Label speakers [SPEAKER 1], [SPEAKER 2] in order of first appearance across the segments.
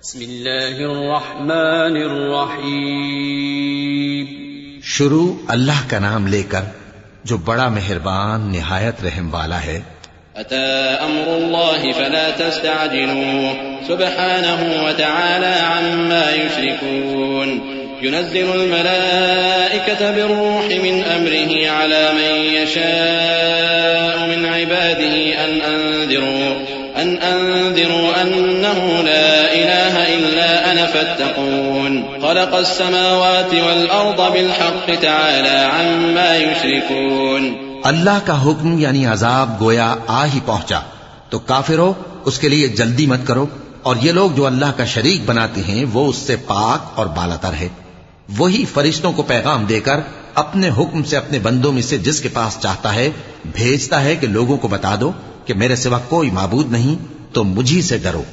[SPEAKER 1] بسم اللہ الرحمن الرحیم.
[SPEAKER 2] شروع اللہ کا نام لے کر جو بڑا مہربان نہایت رحم والا ہے.
[SPEAKER 3] أتى أمر الله فلا تستعجلوه سبحانه وتعالى عما يشركون ينزل الملائكة بالروح من أمره على من يشاء من عباده أن أنذروا أنه لا إله إلا أنا فاتقون خلق السماوات والأرض بالحق تعالى عما يشركون.
[SPEAKER 2] اللہ کا حکم یعنی عذاب گویا آ ہی پہنچا تو کافرو اس کے لیے جلدی مت کرو، اور یہ لوگ جو اللہ کا شریک بناتے ہیں وہ اس سے پاک اور بالاتر ہے. وہی فرشتوں کو پیغام دے کر اپنے حکم سے اپنے بندوں میں سے جس کے پاس چاہتا ہے بھیجتا ہے کہ لوگوں کو بتا دو کہ میرے سوا کوئی معبود نہیں تو مجھی سے ڈرو.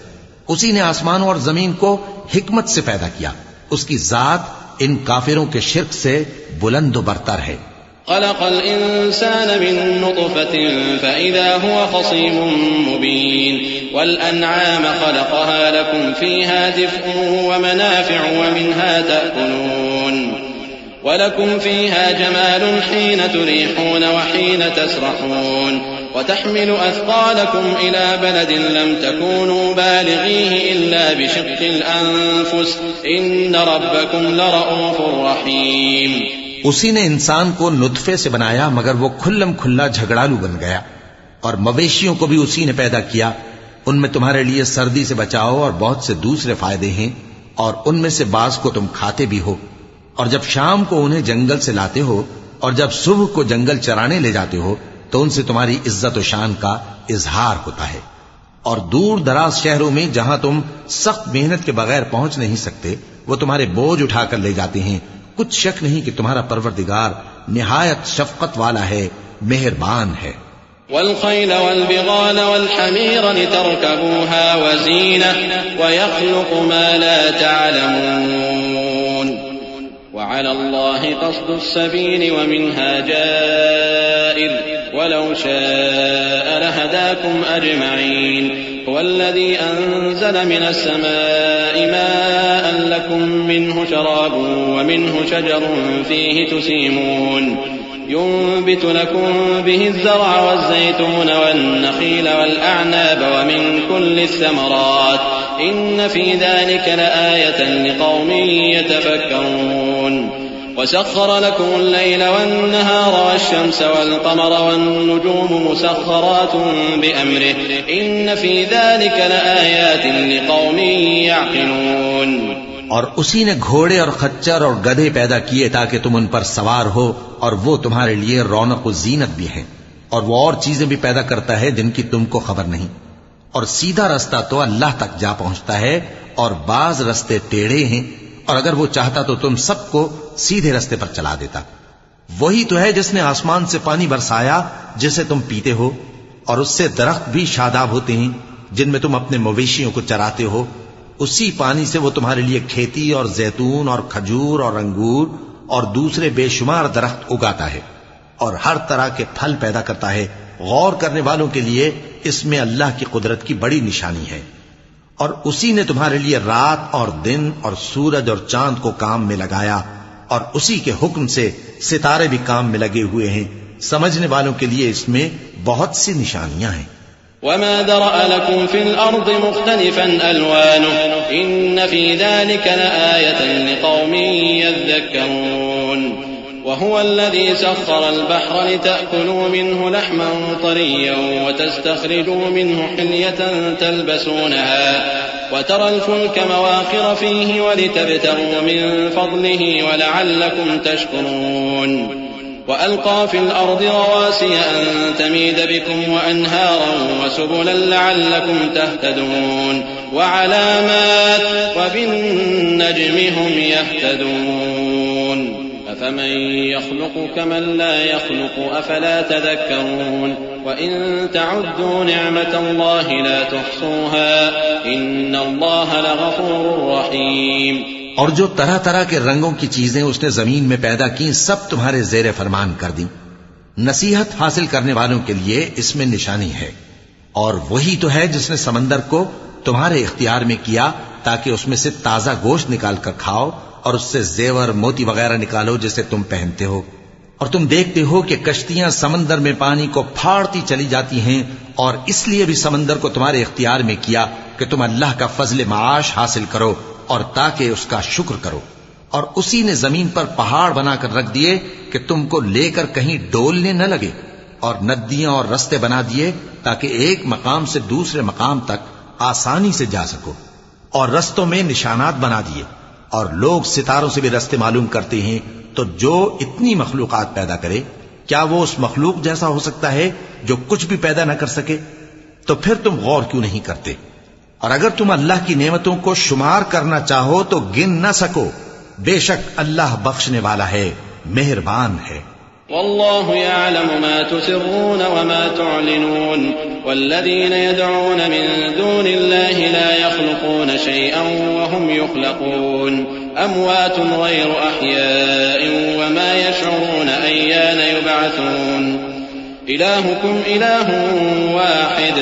[SPEAKER 2] اسی نے آسمانوں اور زمین کو حکمت سے پیدا کیا. اس کی ذات ان کافروں کے شرک سے بلند و برتر ہے.
[SPEAKER 3] خلق الإنسان من نطفة فإذا هو خصيم مبين والأنعام خلقها لكم فيها دفء ومنافع ومنها تأكلون ولكم فيها جمال حين تريحون وحين تسرحون وتحمل أثقالكم إلى بلد لم تكونوا بالغيه إلا بشق الأنفس إن ربكم لرؤوف رحيم.
[SPEAKER 2] اسی نے انسان کو نطفے سے بنایا مگر وہ کھلم کھلا جھگڑالو بن گیا، اور مویشیوں کو بھی اسی نے پیدا کیا. ان میں تمہارے لیے سردی سے بچاؤ اور بہت سے دوسرے فائدے ہیں، اور ان میں سے بعض کو تم کھاتے بھی ہو. اور جب شام کو انہیں جنگل سے لاتے ہو اور جب صبح کو جنگل چرانے لے جاتے ہو تو ان سے تمہاری عزت و شان کا اظہار ہوتا ہے. اور دور دراز شہروں میں جہاں تم سخت محنت کے بغیر پہنچ نہیں سکتے وہ تمہارے بوجھ اٹھا کر لے جاتے ہیں. کچھ شک نہیں کہ تمہارا پروردگار نہایت شفقت والا ہے، مہربان ہے.
[SPEAKER 3] والخيل والبغال والحمير لتركبوها وزينة ويخلق ما لا تعلمون وعلى الله قصد السبيل ومنها جائر ولو شاء لهداكم أجمعين. هو الذي أنزل من السماء ماء لكم منه شراب ومنه شجر فيه تسيمون ينبت لكم به الزرع والزيتون والنخيل والأعناب ومن كل الثمرات إن في ذلك لآية لقوم يتفكرون. وسخر لكم الليل والنهار والشمس والقمر والنجوم مسخرات بأمره إن في ذلك لآيات لقوم يعقلون.
[SPEAKER 2] اور اسی نے گھوڑے اور خچر اور گدھے پیدا کیے تاکہ تم ان پر سوار ہو، اور وہ تمہارے لیے رونق و زینت بھی ہیں. اور وہ اور چیزیں بھی پیدا کرتا ہے جن کی تم کو خبر نہیں. اور سیدھا رستہ تو اللہ تک جا پہنچتا ہے اور بعض رستے ٹیڑھے ہیں، اور اگر وہ چاہتا تو تم سب کو سیدھے رستے پر چلا دیتا. وہی تو ہے جس نے آسمان سے پانی برسایا جسے تم پیتے ہو، اور اس سے درخت بھی شاداب ہوتے ہیں جن میں تم اپنے مویشیوں کو چراتے ہو. اسی پانی سے وہ تمہارے لیے کھیتی اور زیتون اور کھجور اور انگور اور دوسرے بے شمار درخت اگاتا ہے اور ہر طرح کے پھل پیدا کرتا ہے. غور کرنے والوں کے لیے اس میں اللہ کی قدرت کی بڑی نشانی ہے. اور اسی نے تمہارے لیے رات اور دن اور سورج اور چاند کو کام میں لگایا، اور اسی کے حکم سے ستارے بھی کام میں لگے ہوئے ہیں. سمجھنے والوں کے لیے اس میں بہت سی نشانیاں ہیں.
[SPEAKER 3] وما ذرأ لكم في الأرض مختلفا ألوانه إن في ذلك لآية لقوم يذكرون. وهو الذي سخر البحر لتأكلوا منه لحما طريا وتستخرجوا منه حلية تلبسونها وترى الفلك مواخر فيه ولتبتغوا من فضله ولعلكم تشكرون. وألقى في الأرض رواسي أن تميد بكم وأنهارا وسبلا لعلكم تهتدون وعلامات وبالنجم هم يهتدون. أفمن يخلق كمن لا يخلق أفلا تذكرون. وإن تعدوا نعمة الله لا تحصوها إن الله لغفور رحيم.
[SPEAKER 2] اور جو طرح طرح کے رنگوں کی چیزیں اس نے زمین میں پیدا کی سب تمہارے زیر فرمان کر دیں. نصیحت حاصل کرنے والوں کے لیے اس میں نشانی ہے. اور وہی تو ہے جس نے سمندر کو تمہارے اختیار میں کیا تاکہ اس میں سے تازہ گوشت نکال کر کھاؤ اور اس سے زیور موتی وغیرہ نکالو جسے تم پہنتے ہو، اور تم دیکھتے ہو کہ کشتیاں سمندر میں پانی کو پھاڑتی چلی جاتی ہیں، اور اس لیے بھی سمندر کو تمہارے اختیار میں کیا کہ تم اللہ کا فضل معاش حاصل کرو اور تاکہ اس کا شکر کرو، اور اسی نے زمین پر پہاڑ بنا کر رکھ دیے کہ تم کو لے کر کہیں ڈولنے نہ لگے، اور ندیاں اور رستے بنا دیے تاکہ ایک مقام سے دوسرے مقام تک آسانی سے جا سکو، اور رستوں میں نشانات بنا دیے، اور لوگ ستاروں سے بھی رستے معلوم کرتے ہیں۔ تو جو اتنی مخلوقات پیدا کرے، کیا وہ اس مخلوق جیسا ہو سکتا ہے جو کچھ بھی پیدا نہ کر سکے؟ تو پھر تم غور کیوں نہیں کرتے؟ اور اگر تم اللہ کی نعمتوں کو شمار کرنا چاہو تو گن نہ سکو، بے شک اللہ بخشنے والا ہے، مہربان ہے۔
[SPEAKER 3] والله يعلم ما تسرون وما تعلنون والذين يدعون من دون الله لا يخلقون شيئا وهم يخلقون أموات غير أحياء وما يشعرون أيان يبعثون إلهكم إله واحد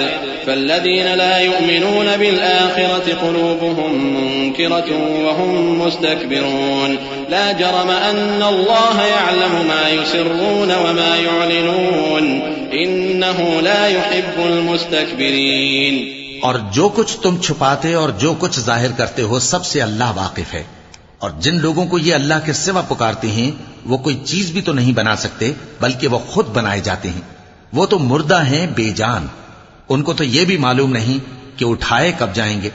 [SPEAKER 3] فالذين لا يؤمنون بالآخرة قلوبهم منكرة وهم مستكبرون لا جرم أن الله يعلم ما يسرون وما يعلنون إنه لا يحب المستكبرين۔
[SPEAKER 2] اور جو کچھ تم چھپاتے اور جو کچھ ظاہر کرتے ہو سب سے اللہ واقف ہے، اور جن لوگوں کو یہ اللہ کے سوا پکارتے ہیں وہ کوئی چیز بھی تو نہیں بنا سکتے بلکہ وہ خود بنائے جاتے ہیں، وہ تو مردہ ہیں بے جان، ان کو تو یہ بھی معلوم نہیں کہ اٹھائے کب جائیں گے۔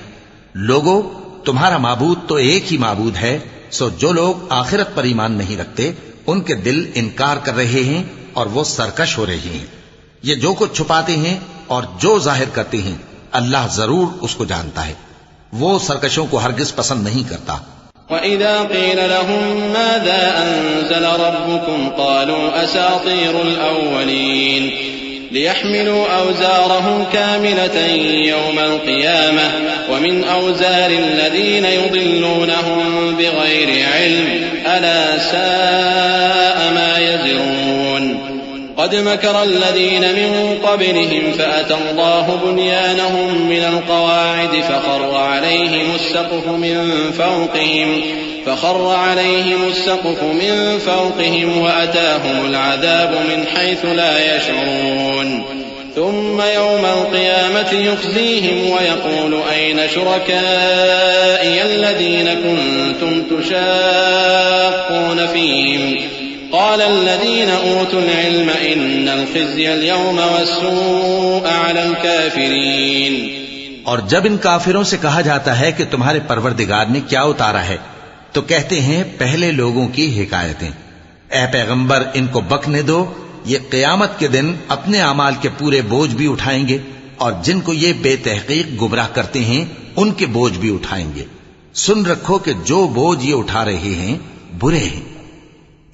[SPEAKER 2] لوگو، تمہارا معبود تو ایک ہی معبود ہے، سو جو لوگ آخرت پر ایمان نہیں رکھتے ان کے دل انکار کر رہے ہیں اور وہ سرکش ہو رہے ہیں۔ یہ جو کچھ چھپاتے ہیں اور جو ظاہر کرتے ہیں اللہ ضرور اس کو جانتا ہے، وہ سرکشوں کو ہرگز پسند نہیں کرتا۔
[SPEAKER 3] وَإِذَا قِيلَ لَهُم مَّاذَا أَنزَلَ رَبُّكُمْ قَالُوا أَسَاطِيرُ الْأَوَّلِينَ لِيَحْمِلُوا أَوْزَارَهُمْ كَامِلَةً يَوْمَ الْقِيَامَةِ وَمِنْ أَوْزَارِ الَّذِينَ يُضِلُّونَهُم بِغَيْرِ عِلْمٍ أَلَا سَاءَ مَا يَزِرُونَ قد مكر الذين من قبلهم فأتى الله بنيانهم من القواعد فخر عليهم السقف من فوقهم وأتاهم العذاب من حيث لا يشعرون ثم يوم القيامة يخزيهم ويقول أين شركائي الذين كنتم تشاقون فيهم قال الذين أوتوا العلم إن الخزي اليوم والسوء على الكافرين۔
[SPEAKER 2] اور جب ان کافروں سے کہا جاتا ہے کہ تمہارے پروردگار نے کیا اتارا ہے تو کہتے ہیں پہلے لوگوں کی حکایتیں۔ اے پیغمبر، ان کو بکنے دو، یہ قیامت کے دن اپنے اعمال کے پورے بوجھ بھی اٹھائیں گے، اور جن کو یہ بے تحقیق گمراہ کرتے ہیں ان کے بوجھ بھی اٹھائیں گے۔ سن رکھو کہ جو بوجھ یہ اٹھا رہے ہیں برے ہیں۔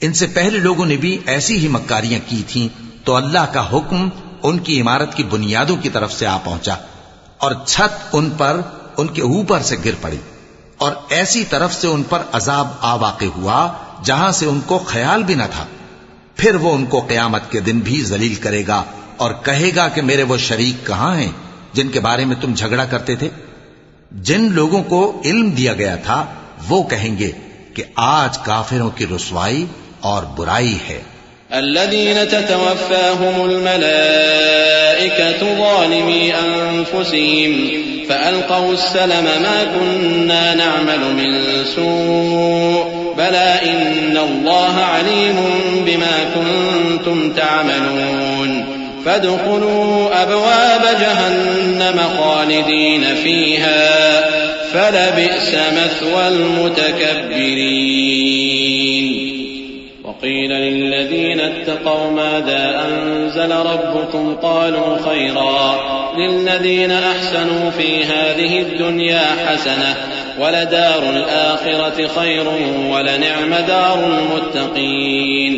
[SPEAKER 2] ان سے پہلے لوگوں نے بھی ایسی ہی مکاریاں کی تھیں تو اللہ کا حکم ان کی عمارت کی بنیادوں کی طرف سے آ پہنچا، اور چھت ان پر ان کے اوپر سے گر پڑی، اور ایسی طرف سے ان پر عذاب آ واقع ہوا جہاں سے ان کو خیال بھی نہ تھا۔ پھر وہ ان کو قیامت کے دن بھی ذلیل کرے گا اور کہے گا کہ میرے وہ شریک کہاں ہیں جن کے بارے میں تم جھگڑا کرتے تھے؟ جن لوگوں کو علم دیا گیا تھا وہ کہیں گے کہ آج کافروں کی رسوائی اور برائی ہے۔
[SPEAKER 3] الذين تتوفاهم الملائكة ظالمي أنفسهم فألقوا السلم ما كنا نعمل من سوء بلى إن الله عليم بما كنتم تعملون فادخلوا أبواب جهنم خالدين فيها فلبئس مثوى المتكبرين۔ وقيل للذين اتقوا ماذا أنزل ربكم قالوا خيرا للذين أحسنوا في هذه الدنيا حسنة ولدار الآخرة خير ولنعم دار المتقين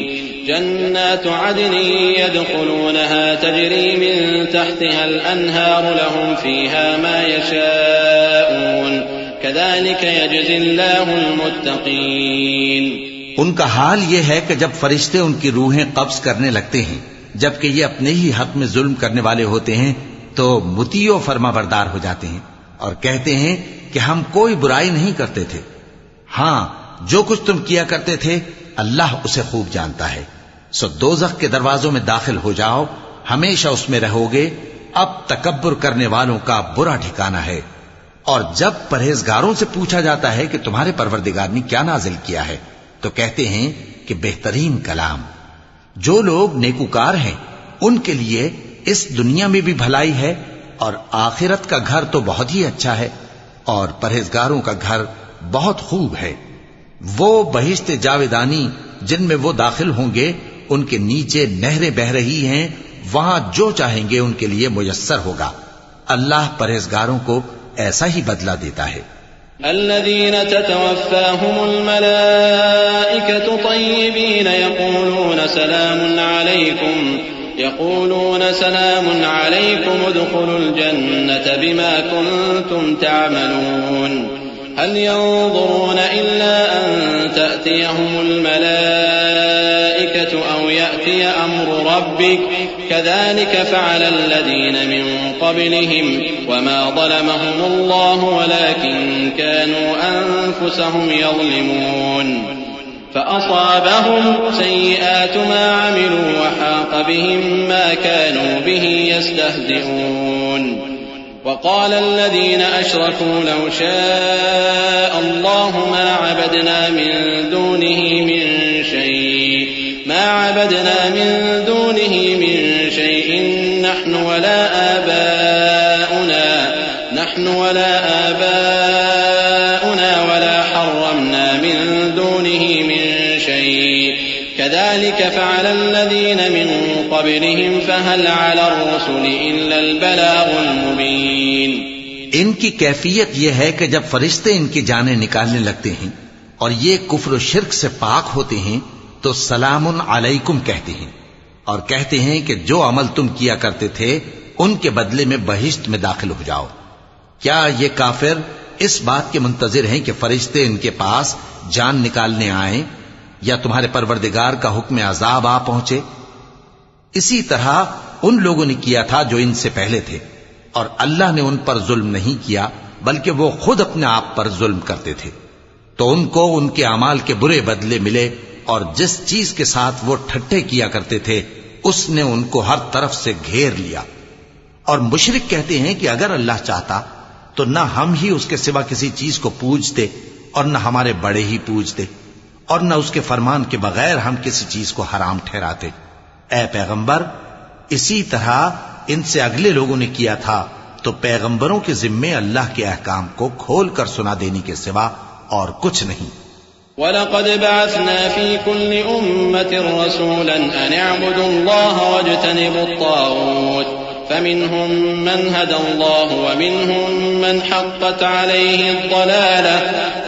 [SPEAKER 3] جنات عدن يدخلونها تجري من تحتها الأنهار لهم فيها ما يشاءون كذلك يجزي الله المتقين۔
[SPEAKER 2] ان کا حال یہ ہے کہ جب فرشتے ان کی روحیں قبض کرنے لگتے ہیں جبکہ یہ اپنے ہی حق میں ظلم کرنے والے ہوتے ہیں تو مطیع و فرما بردار ہو جاتے ہیں، اور کہتے ہیں کہ ہم کوئی برائی نہیں کرتے تھے. ہاں، جو کچھ تم کیا کرتے تھے اللہ اسے خوب جانتا ہے. سو دوزخ کے دروازوں میں داخل ہو جاؤ، ہمیشہ اس میں رہو گے. اب تکبر کرنے والوں کا برا ٹھکانہ ہے. اور جب پرہیزگاروں سے پوچھا جاتا ہے کہ تمہارے پروردگار نے کیا نازل کیا ہے تو کہتے ہیں کہ بہترین کلام. جو لوگ نیکوکار ہیں ان کے لیے اس دنیا میں بھی بھلائی ہے اور آخرت کا گھر تو بہت ہی اچھا ہے، اور پرہیزگاروں کا گھر بہت خوب ہے. وہ بہشت جاویدانی جن میں وہ داخل ہوں گے، ان کے نیچے نہریں بہ رہی ہیں، وہاں جو چاہیں گے ان کے لیے میسر ہوگا. اللہ پرہیزگاروں کو ایسا ہی بدلہ دیتا ہے.
[SPEAKER 3] الذين تتوفاهم الملائكة طيبين يقولون سلام عليكم ادخلوا الجنة بما كنتم تعملون هل ينظرون إلا أن تأتيهم الملائكة أو يأتي أمر ربك كذلك فعل الذين من قبلهم وما ظلمهم الله ولكن كانوا أنفسهم يظلمون فأصابهم سيئات ما عملوا وحاق بهم ما كانوا به يستهزئون وقال الذين أشركوا لو شاء الله ما عبدنا من دونه من شيء نحن ولا آباؤنا ولا حرمنا من دونه من شيء كذلك فعل الذين من قبلهم فهل على الرسل إلا البلاغ المبين.
[SPEAKER 2] ان کی کیفیت یہ ہے کہ جب فرشتے ان کی جانیں نکالنے لگتے ہیں اور یہ کفر و شرک سے پاک ہوتے ہیں تو سلام علیکم کہتے ہیں اور کہتے ہیں کہ جو عمل تم کیا کرتے تھے ان کے بدلے میں بہشت میں داخل ہو جاؤ. کیا یہ کافر اس بات کے منتظر ہیں کہ فرشتے ان کے پاس جان نکالنے آئیں یا تمہارے پروردگار کا حکم عذاب آ پہنچے؟ اسی طرح ان لوگوں نے کیا تھا جو ان سے پہلے تھے، اور اللہ نے ان پر ظلم نہیں کیا بلکہ وہ خود اپنے آپ پر ظلم کرتے تھے. تو ان کو ان کے اعمال کے برے بدلے ملے، اور جس چیز کے ساتھ وہ ٹھٹھے کیا کرتے تھے اس نے ان کو ہر طرف سے گھیر لیا. اور مشرک کہتے ہیں کہ اگر اللہ چاہتا تو نہ ہم ہی اس کے سوا کسی چیز کو پوجتے اور نہ ہمارے بڑے ہی پوجتے، اور نہ اس کے فرمان کے بغیر ہم کسی چیز کو حرام ٹھہراتے. اے پیغمبر، اسی طرح ان سے اگلے لوگوں نے کیا تھا، تو پیغمبروں کے ذمے اللہ کے احکام کو کھول کر سنا دینے کے سوا اور کچھ نہیں.
[SPEAKER 3] وَلَقَدْ بَعَثْنَا فِي كُلِّ أُمَّةٍ رَسُولًا أَنِ اعْبُدُوا اللَّهَ وَاجْتَنِبُوا الطَّاغُوتَ فَمِنْهُمْ مَنْ هَدَى اللَّهُ وَمِنْهُمْ مَنْ حَقَّتْ عَلَيْهِ الضَّلَالَةُ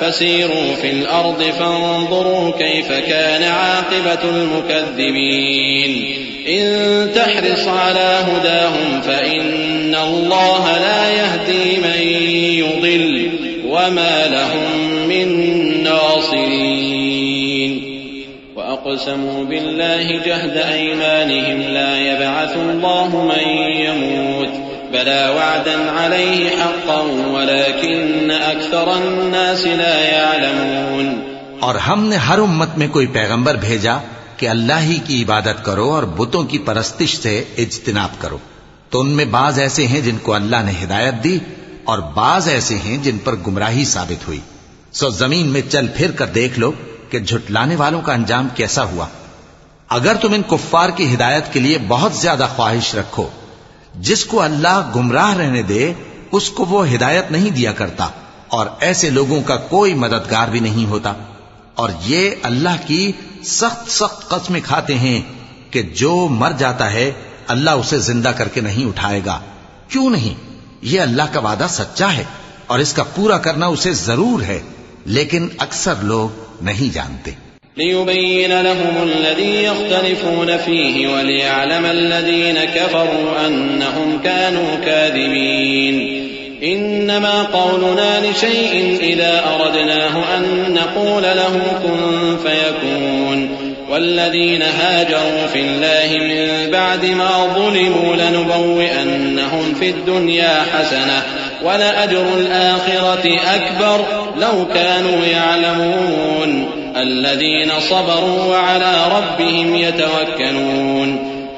[SPEAKER 3] فَسِيرُوا فِي الْأَرْضِ فَانظُرُوا كَيْفَ كَانَ عَاقِبَةُ الْمُكَذِّبِينَ إِن تَحْرِصْ عَلَى هُدَاهُمْ فَإِنَّ اللَّهَ لَا يَهْدِي مَن يُضِلُّ وَمَا لَهُم مِّن نَاصِرِينَ وَأَقْسَمُوا بِاللَّهِ جَهْدَ أَيْمَانِهِمْ لَا يَبْعَثُ اللَّهُ مَن يَمُوتُ بَلَى وَعْدًا عَلَيْهِ حَقًّا وَلَكِنَّ أَكْثَرَ النَّاسِ لَا يَعْلَمُونَ.
[SPEAKER 2] اور ہم نے ہر امت میں کوئی پیغمبر بھیجا کہ اللہ ہی کی عبادت کرو اور بتوں کی پرستش سے اجتناب کرو. تو ان میں بعض ایسے ہیں جن کو اللہ نے ہدایت دی اور بعض ایسے ہیں جن پر گمراہی ثابت ہوئی. سو زمین میں چل پھر کر دیکھ لو کہ جھٹلانے والوں کا انجام کیسا ہوا. اگر تم ان کفار کی ہدایت کے لیے بہت زیادہ خواہش رکھو، جس کو اللہ گمراہ رہنے دے اس کو وہ ہدایت نہیں دیا کرتا، اور ایسے لوگوں کا کوئی مددگار بھی نہیں ہوتا. اور یہ اللہ کی سخت سخت قسمیں کھاتے ہیں کہ جو مر جاتا ہے اللہ اسے زندہ کر کے نہیں اٹھائے گا. کیوں نہیں؟ یہ اللہ کا وعدہ سچا ہے اور اس کا پورا کرنا اسے ضرور ہے، لیکن اکثر لوگ نہیں جانتے.
[SPEAKER 3] لِيُبَيِّنَ لَهُمُ الَّذِي يَخْتَلِفُونَ فِيهِ وَلِيَعْلَمَ الَّذِينَ كَفَرُوا أَنَّهُمْ كَانُوا كَاذِبِينَ. إِنَّمَا قَوْلُنَا لِشَيْءٍ إِذَا أَرَدْنَاهُ أَن نَّقُولَ لَهُ كُن فَيَكُونُ. وَالَّذِينَ هَاجَرُوا فِي اللَّهِ مِن بَعْدِ مَا ظُلِمُوا لَنُبَوِّئَنَّهُمْ فِي الدُّنْيَا حَسَنَةً وَلَأَجْرُ الْآخِرَةِ أَكْبَرُ لَوْ كَانُوا يَعْلَمُونَ الَّذِينَ صَبَرُوا وَعَلَى رَبِّهِمْ يَتَوَكَّلُونَ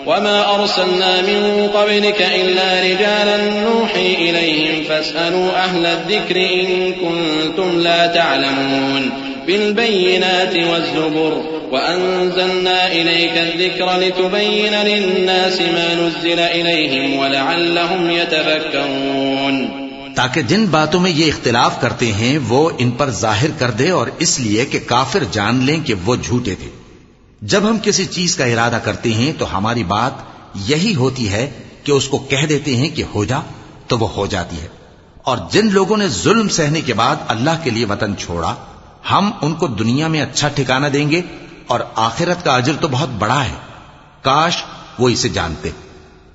[SPEAKER 3] وَمَا أَرْسَلْنَا مِن قَبْلِكَ إِلَّا رِجَالًا نُوحِي إِلَيْهِمْ فَاسْأَلُوا أَهْلَ الذِّكْرِ إِن كُنتُمْ لَا تَعْلَمُونَ بِالْبَيِّنَاتِ وَالزُّبُرِ وَأَنزَلْنَا إِلَيْكَ الذِّكْرَ لِتُبَيِّنَ لِلنَّاسِ مَا نُزِّلَ إِلَيْهِمْ وَلَعَلَّهُمْ يَتَفَكَّرُونَ
[SPEAKER 2] تاکہ جن باتوں میں یہ اختلاف کرتے ہیں وہ ان پر ظاہر کر دے، اور اس لیے کہ کافر جان لیں کہ وہ جھوٹے تھے۔ جب ہم کسی چیز کا ارادہ کرتے ہیں تو ہماری بات یہی ہوتی ہے کہ اس کو کہہ دیتے ہیں کہ ہو جا تو وہ ہو جاتی ہے۔ اور جن لوگوں نے ظلم سہنے کے بعد اللہ کے لیے وطن چھوڑا، ہم ان کو دنیا میں اچھا ٹھکانہ دیں گے، اور آخرت کا اجر تو بہت بڑا ہے، کاش وہ اسے جانتے۔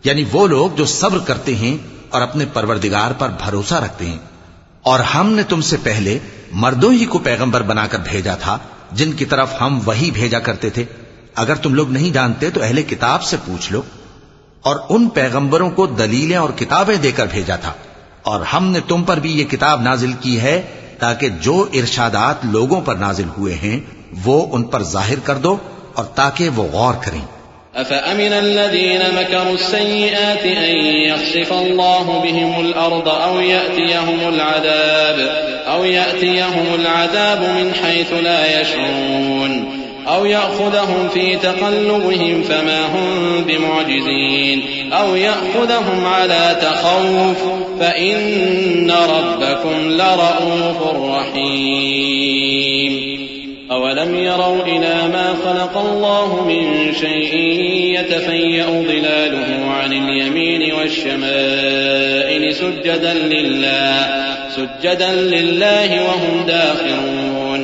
[SPEAKER 2] یعنی وہ لوگ جو صبر کرتے ہیں اور اپنے پروردگار پر بھروسہ رکھتے ہیں۔ اور ہم نے تم سے پہلے مردوں ہی کو پیغمبر بنا کر بھیجا تھا جن کی طرف ہم وحی بھیجا کرتے تھے۔ اگر تم لوگ نہیں جانتے تو اہل کتاب سے پوچھ لو۔ اور ان پیغمبروں کو دلیلیں اور کتابیں دے کر بھیجا تھا، اور ہم نے تم پر بھی یہ کتاب نازل کی ہے تاکہ جو ارشادات لوگوں پر نازل ہوئے ہیں وہ ان پر ظاہر کر دو، اور تاکہ وہ غور کریں۔
[SPEAKER 3] أَفَأَمِنَ الَّذِينَ مَكَرُوا السَّيِّئَاتِ أَن يَخْسِفَ اللَّهُ بِهِمُ الْأَرْضَ أَوْ يَأْتِيَهُمُ الْعَذَابُ مِنْ حَيْثُ لَا يَشْعُرُونَ أَوْ يَأْخُذَهُمْ فِي تَقَلُّبِهِمْ فَمَا هُمْ بِمُعْجِزِينَ أَوْ يَأْخُذَهُمْ عَلَى تَخَوُّفٍ فَإِنَّ رَبَّكُمْ لَرَءُوفٌ رَحِيمٌ أَوَلَمْ يَرَوْا إِلَى مَا خَلَقَ اللَّهُ مِن شَيْءٍ يَتَفَيَّأُ ظِلَالُهُ عَنِ الْيَمِينِ وَالشَّمَائِلِ سُجَّدًا لِلَّهِ وَهُمْ دَاخِرُونَ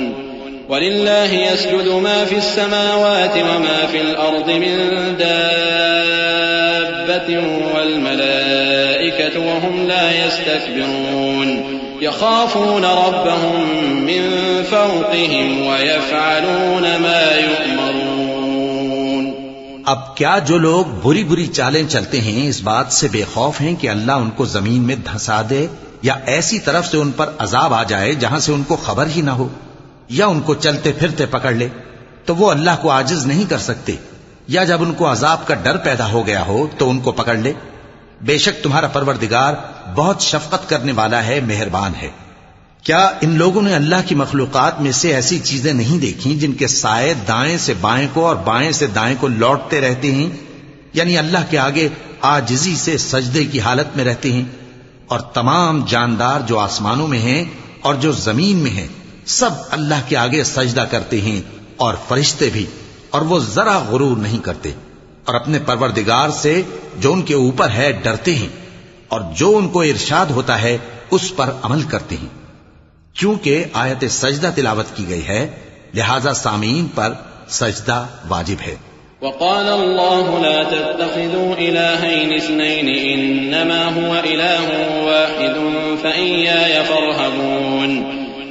[SPEAKER 3] وَلِلَّهِ يَسْجُدُ مَا فِي السَّمَاوَاتِ وَمَا فِي الْأَرْضِ مِن دَابَّةٍ وَالْمَلَائِكَةُ وَهُمْ لَا يَسْتَكْبِرُونَ يخافون ربهم من فوقهم ويفعلون ما يؤمرون۔
[SPEAKER 2] اب کیا جو لوگ بری بری چالیں چلتے ہیں اس بات سے بے خوف ہیں کہ اللہ ان کو زمین میں دھسا دے، یا ایسی طرف سے ان پر عذاب آ جائے جہاں سے ان کو خبر ہی نہ ہو، یا ان کو چلتے پھرتے پکڑ لے، تو وہ اللہ کو عاجز نہیں کر سکتے، یا جب ان کو عذاب کا ڈر پیدا ہو گیا ہو تو ان کو پکڑ لے۔ بے شک تمہارا پروردگار بہت شفقت کرنے والا ہے، مہربان ہے۔ کیا ان لوگوں نے اللہ کی مخلوقات میں سے ایسی چیزیں نہیں دیکھی جن کے سائے دائیں سے بائیں کو اور بائیں سے دائیں کو لوٹتے رہتے ہیں؟ یعنی اللہ کے آگے عاجزی سے سجدے کی حالت میں رہتے ہیں۔ اور تمام جاندار جو آسمانوں میں ہیں اور جو زمین میں ہیں سب اللہ کے آگے سجدہ کرتے ہیں، اور فرشتے بھی، اور وہ ذرا غرور نہیں کرتے، اور اپنے پروردگار سے جو ان کے اوپر ہے ڈرتے ہیں، اور جو ان کو ارشاد ہوتا ہے اس پر عمل کرتے ہیں۔ کیونکہ آیت سجدہ تلاوت کی گئی ہے لہذا سامعین پر سجدہ واجب ہے۔
[SPEAKER 3] وقال الله لا تتخذوا إلهين اثنين إنما هو إله واحد فإياي فارهبون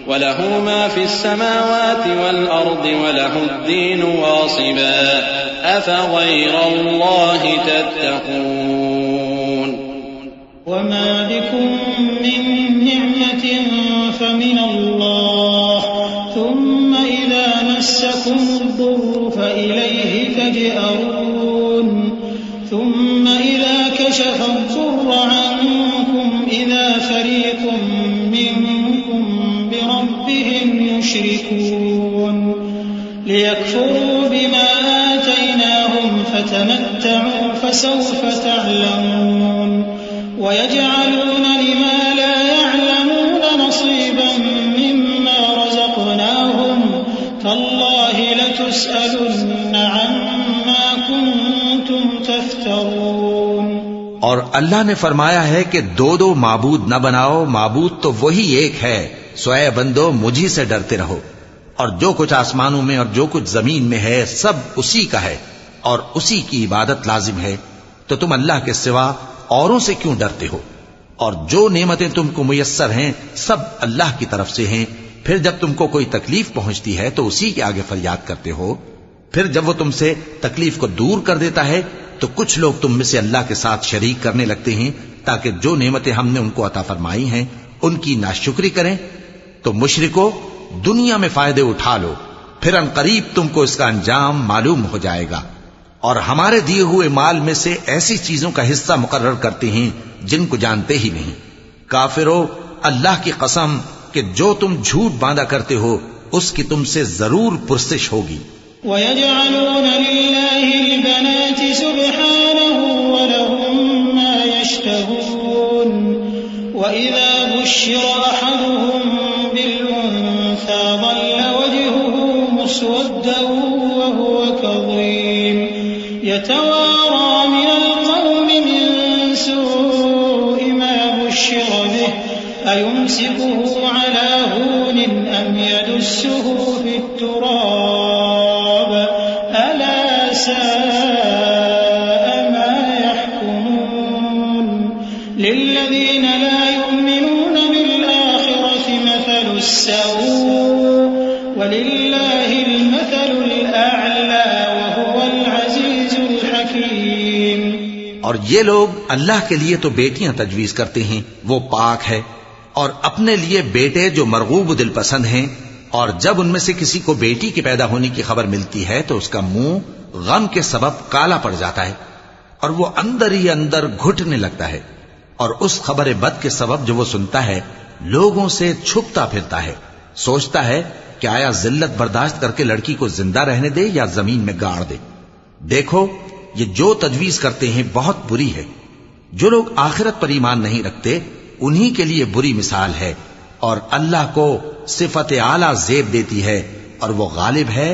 [SPEAKER 3] وله ما في السماوات والأرض وله الدين واصبا أفغير الله تتقون
[SPEAKER 4] وما بكم من نعمة فمن الله ثم إذا مسكم الضر فإليه تجأرون ثم إذا كشف الضر عنكم إذا فريق منكم بربهم يشركون ليكفروا بما آتيناهم فتمتعوا فسوف تعلمون ويجعلون لما لا يعلمون نصيبا مما رزقناهم تالله لتسألن عما كنتم تفترون۔
[SPEAKER 2] اور اللہ نے فرمایا ہے کہ دو دو معبود نہ بناؤ، معبود تو وہی ایک ہے، سو اے بندو مجھی سے ڈرتے رہو، اور جو کچھ آسمانوں میں اور جو کچھ زمین میں ہے سب اسی کا ہے اور اسی کی عبادت لازم ہے، تو تم اللہ کے سوا اوروں سے کیوں ڈرتے ہو؟ اور جو نعمتیں تم کو میسر ہیں سب اللہ کی طرف سے ہیں، پھر جب تم کو کوئی تکلیف پہنچتی ہے تو اسی کے آگے فریاد کرتے ہو، پھر جب وہ تم سے تکلیف کو دور کر دیتا ہے تو کچھ لوگ تم میں سے اللہ کے ساتھ شریک کرنے لگتے ہیں تاکہ جو نعمتیں ہم نے ان کو عطا فرمائی ہیں ان کی ناشکری کریں، تو مشرکو دنیا میں فائدے اٹھا لو، پھر ان قریب تم کو اس کا انجام معلوم ہو جائے گا، اور ہمارے دیے ہوئے مال میں سے ایسی چیزوں کا حصہ مقرر کرتے ہیں جن کو جانتے ہی نہیں۔ کافرو، اللہ کی قسم کہ جو تم جھوٹ باندھا کرتے ہو اس کی تم سے ضرور پرسش ہوگی۔
[SPEAKER 4] وَيَجْعَلُونَ لِلَّهِ الْبَنَاتِ سُبْحَانَهُ وَلَهُم مَّا يَشْتَهُونَ وَإِذَا بُشِّرَ أَحَدُهُم بِالْأُنثَىٰ ظَلَّ وَجْهُهُ مُسْوَدًّا وَهُوَ كَظِيمٌ يَتَوَارَىٰ مِنَ الْقَوْمِ مِن سُوءِ مَا بُشِّرَ بِهِ أَيُمْسِكُهُ عَلَىٰ هُونٍ أَمْ يَدُسُّهُ فِي التُّرَابِ أَلَا سَاءَ مَا يَحْكُمُونَ لِلَّذِينَ لَا يُؤْمِنُونَ بِالْآخِرَةِ مَثَلُ السَّوْءِ وَلِلَّهِ الْمَثَلُ الْأَعْلَىٰ وَهُوَ الْعَزِيزُ الْحَكِيمُ۔
[SPEAKER 2] اور یہ لوگ اللہ کے لیے تو بیٹیاں تجویز کرتے ہیں، وہ پاک ہے، اور اپنے لیے بیٹے جو مرغوب دل پسند ہیں، اور جب ان میں سے کسی کو بیٹی کے پیدا ہونے کی خبر ملتی ہے تو اس کا منہ غم کے سبب کالا پڑ جاتا ہے اور وہ اندر ہی اندر گھٹنے لگتا ہے، اور اس خبر بد کے سبب جو وہ سنتا ہے لوگوں سے چھپتا پھرتا ہے، سوچتا ہے کہ آیا ذلت برداشت کر کے لڑکی کو زندہ رہنے دے یا زمین میں گاڑ دے۔ دیکھو یہ جو تجویز کرتے ہیں بہت بری ہے۔ جو لوگ آخرت پر ایمان نہیں رکھتے انہی کے لیے بری مثال ہے، اور اللہ کو صفت اعلیٰ زیب دیتی ہے اور وہ غالب ہے،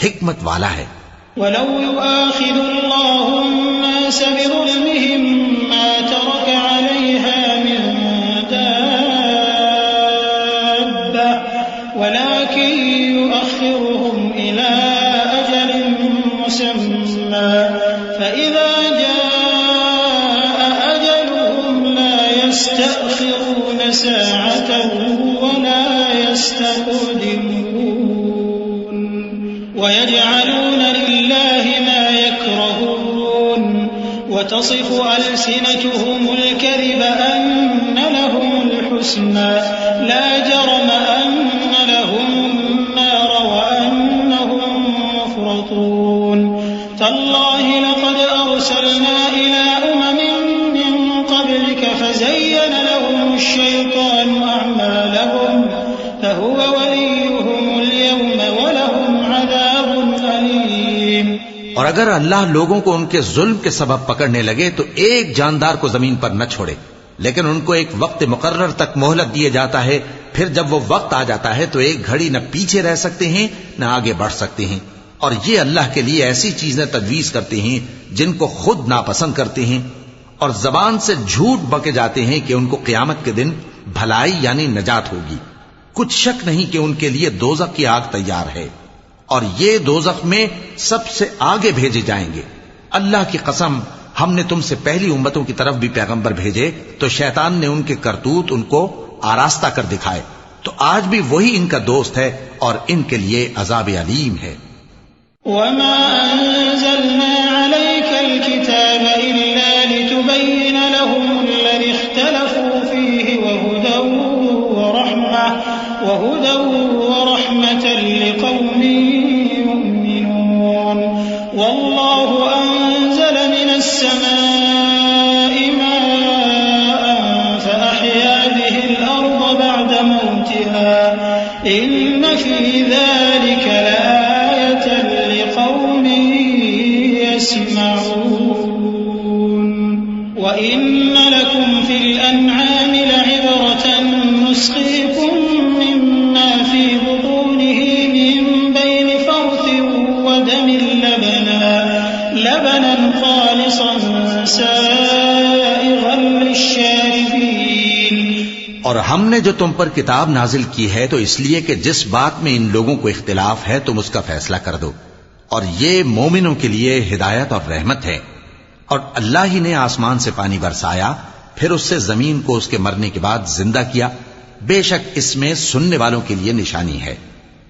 [SPEAKER 2] حکمت والا ہے۔
[SPEAKER 4] وَلَوْ يُؤَاخِذُ اللَّهُ النَّاسَ بِظُلْمِهِم مَّا تَرَكَ عَلَيْهَا مِن دَابَّةٍ وَلَٰكِن يُؤَخِّرُهُمْ إِلَىٰ أَجَلٍ مُّسَمًّى فَإِذَا جَاءَ أَجَلُهُمْ لَا يَسْتَأْخِرُونَ سَاعَةً وَلَا يَسْتَقْدِمُونَ وَيَجْعَلُونَ لِلَّهِ مَا يَكْرَهُونَ وَتَصِفُ أَلْسِنَتُهُمُ الْكَذِبَ أَنَّ لَهُمُ الْحُسْنَىٰ لَا جَرَمَ أَنَّ لَهُمُ النَّارَ وَأَنَّهُمْ مُفْرَطُونَ تَاللَّهِ لَقَدْ أَرْسَلْنَا إِلَىٰ أُمَمٍ مِّن قَبْلِكَ فَزَيَّنَ لَهُمُ الشَّيْطَانُ أَعْمَالَهُمْ فَهُوَ وَلِيُّهُمُ الْيَوْمَ وَلَهُمْ عَذَابٌ أَلِيمٌ۔
[SPEAKER 2] اور اگر اللہ لوگوں کو ان کے ظلم کے سبب پکڑنے لگے تو ایک جاندار کو زمین پر نہ چھوڑے، لیکن ان کو ایک وقت مقرر تک مہلت دیے جاتا ہے، پھر جب وہ وقت آ جاتا ہے تو ایک گھڑی نہ پیچھے رہ سکتے ہیں نہ آگے بڑھ سکتے ہیں، اور یہ اللہ کے لیے ایسی چیزیں تجویز کرتے ہیں جن کو خود ناپسند کرتے ہیں، اور زبان سے جھوٹ بکے جاتے ہیں کہ ان کو قیامت کے دن بھلائی یعنی نجات ہوگی۔ کچھ شک نہیں کہ ان کے لیے دوزخ کی آگ تیار ہے، اور یہ دوزخ میں سب سے آگے بھیجے جائیں گے۔ اللہ کی قسم ہم نے تم سے پہلی امتوں کی طرف بھی پیغمبر بھیجے تو شیطان نے ان کے کرتوت ان کو آراستہ کر دکھائے، تو آج بھی وہی ان کا دوست ہے اور ان کے لیے عذاب علیم ہے۔
[SPEAKER 4] وَمَا أَنزَلْنَا عَلَيْكَ الْكِتَابَ إِلَّا لِتُبَيِّنَ لَهُمُ الَّذِي اخْتَلَفُوا فِيهِ وَهُدًى وَرَحْمَةً لِقَوْمٍ يُؤْمِنُونَ وَاللَّهُ أَنزَلَ مِنَ السَّمَاءِ مَاءً فَأَحْيَا بِهِ الْأَرْضَ بَعْدَ مَوْتِهَا إِنَّ فِي ذَلِكَ لَآيَةً لِقَوْمٍ يَسْمَعُونَ وَإِنَّ لَكُمْ فِي الْأَنْعَامِ لَعِبْرَةً نُّسْقِيكُم مِّمَّا فِي بُطُونِهِ مِن بَيْنِ فَرْثٍ وَدَمٍ لَبَنًا خَالِصًا سَائِغًا لِّلشَّارِبِينَ۔
[SPEAKER 2] اور ہم نے جو تم پر کتاب نازل کی ہے تو اس لیے کہ جس بات میں ان لوگوں کو اختلاف ہے تم اس کا فیصلہ کر دو، اور یہ مومنوں کے لیے ہدایت اور رحمت ہے۔ اور اللہ ہی نے آسمان سے پانی برسایا، پھر اس سے زمین کو اس کے مرنے کے بعد زندہ کیا، بے شک اس میں سننے والوں کے لیے نشانی ہے۔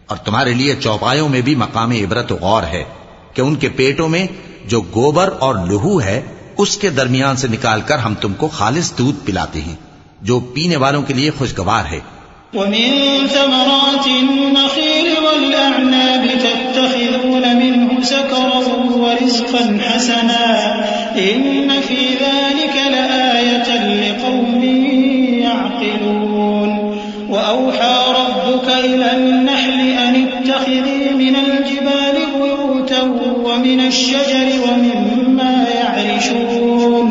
[SPEAKER 2] اور تمہارے لیے چوپایوں میں بھی مقام عبرت و غور ہے کہ ان کے پیٹوں میں جو گوبر اور لہو ہے اس کے درمیان سے نکال کر ہم تم کو خالص دودھ پلاتے ہیں جو پینے والوں کے لیے خوشگوار ہے.
[SPEAKER 4] ومن ثمرات النخيل والأعناب تتخذون منه سكرا ورزقا حسنا إن في ذلك لآية لقوم يعقلون. وأوحى ربك إلى النحل أن اتخذي من الجبال بيوتا ومن الشجر ومما يعرشون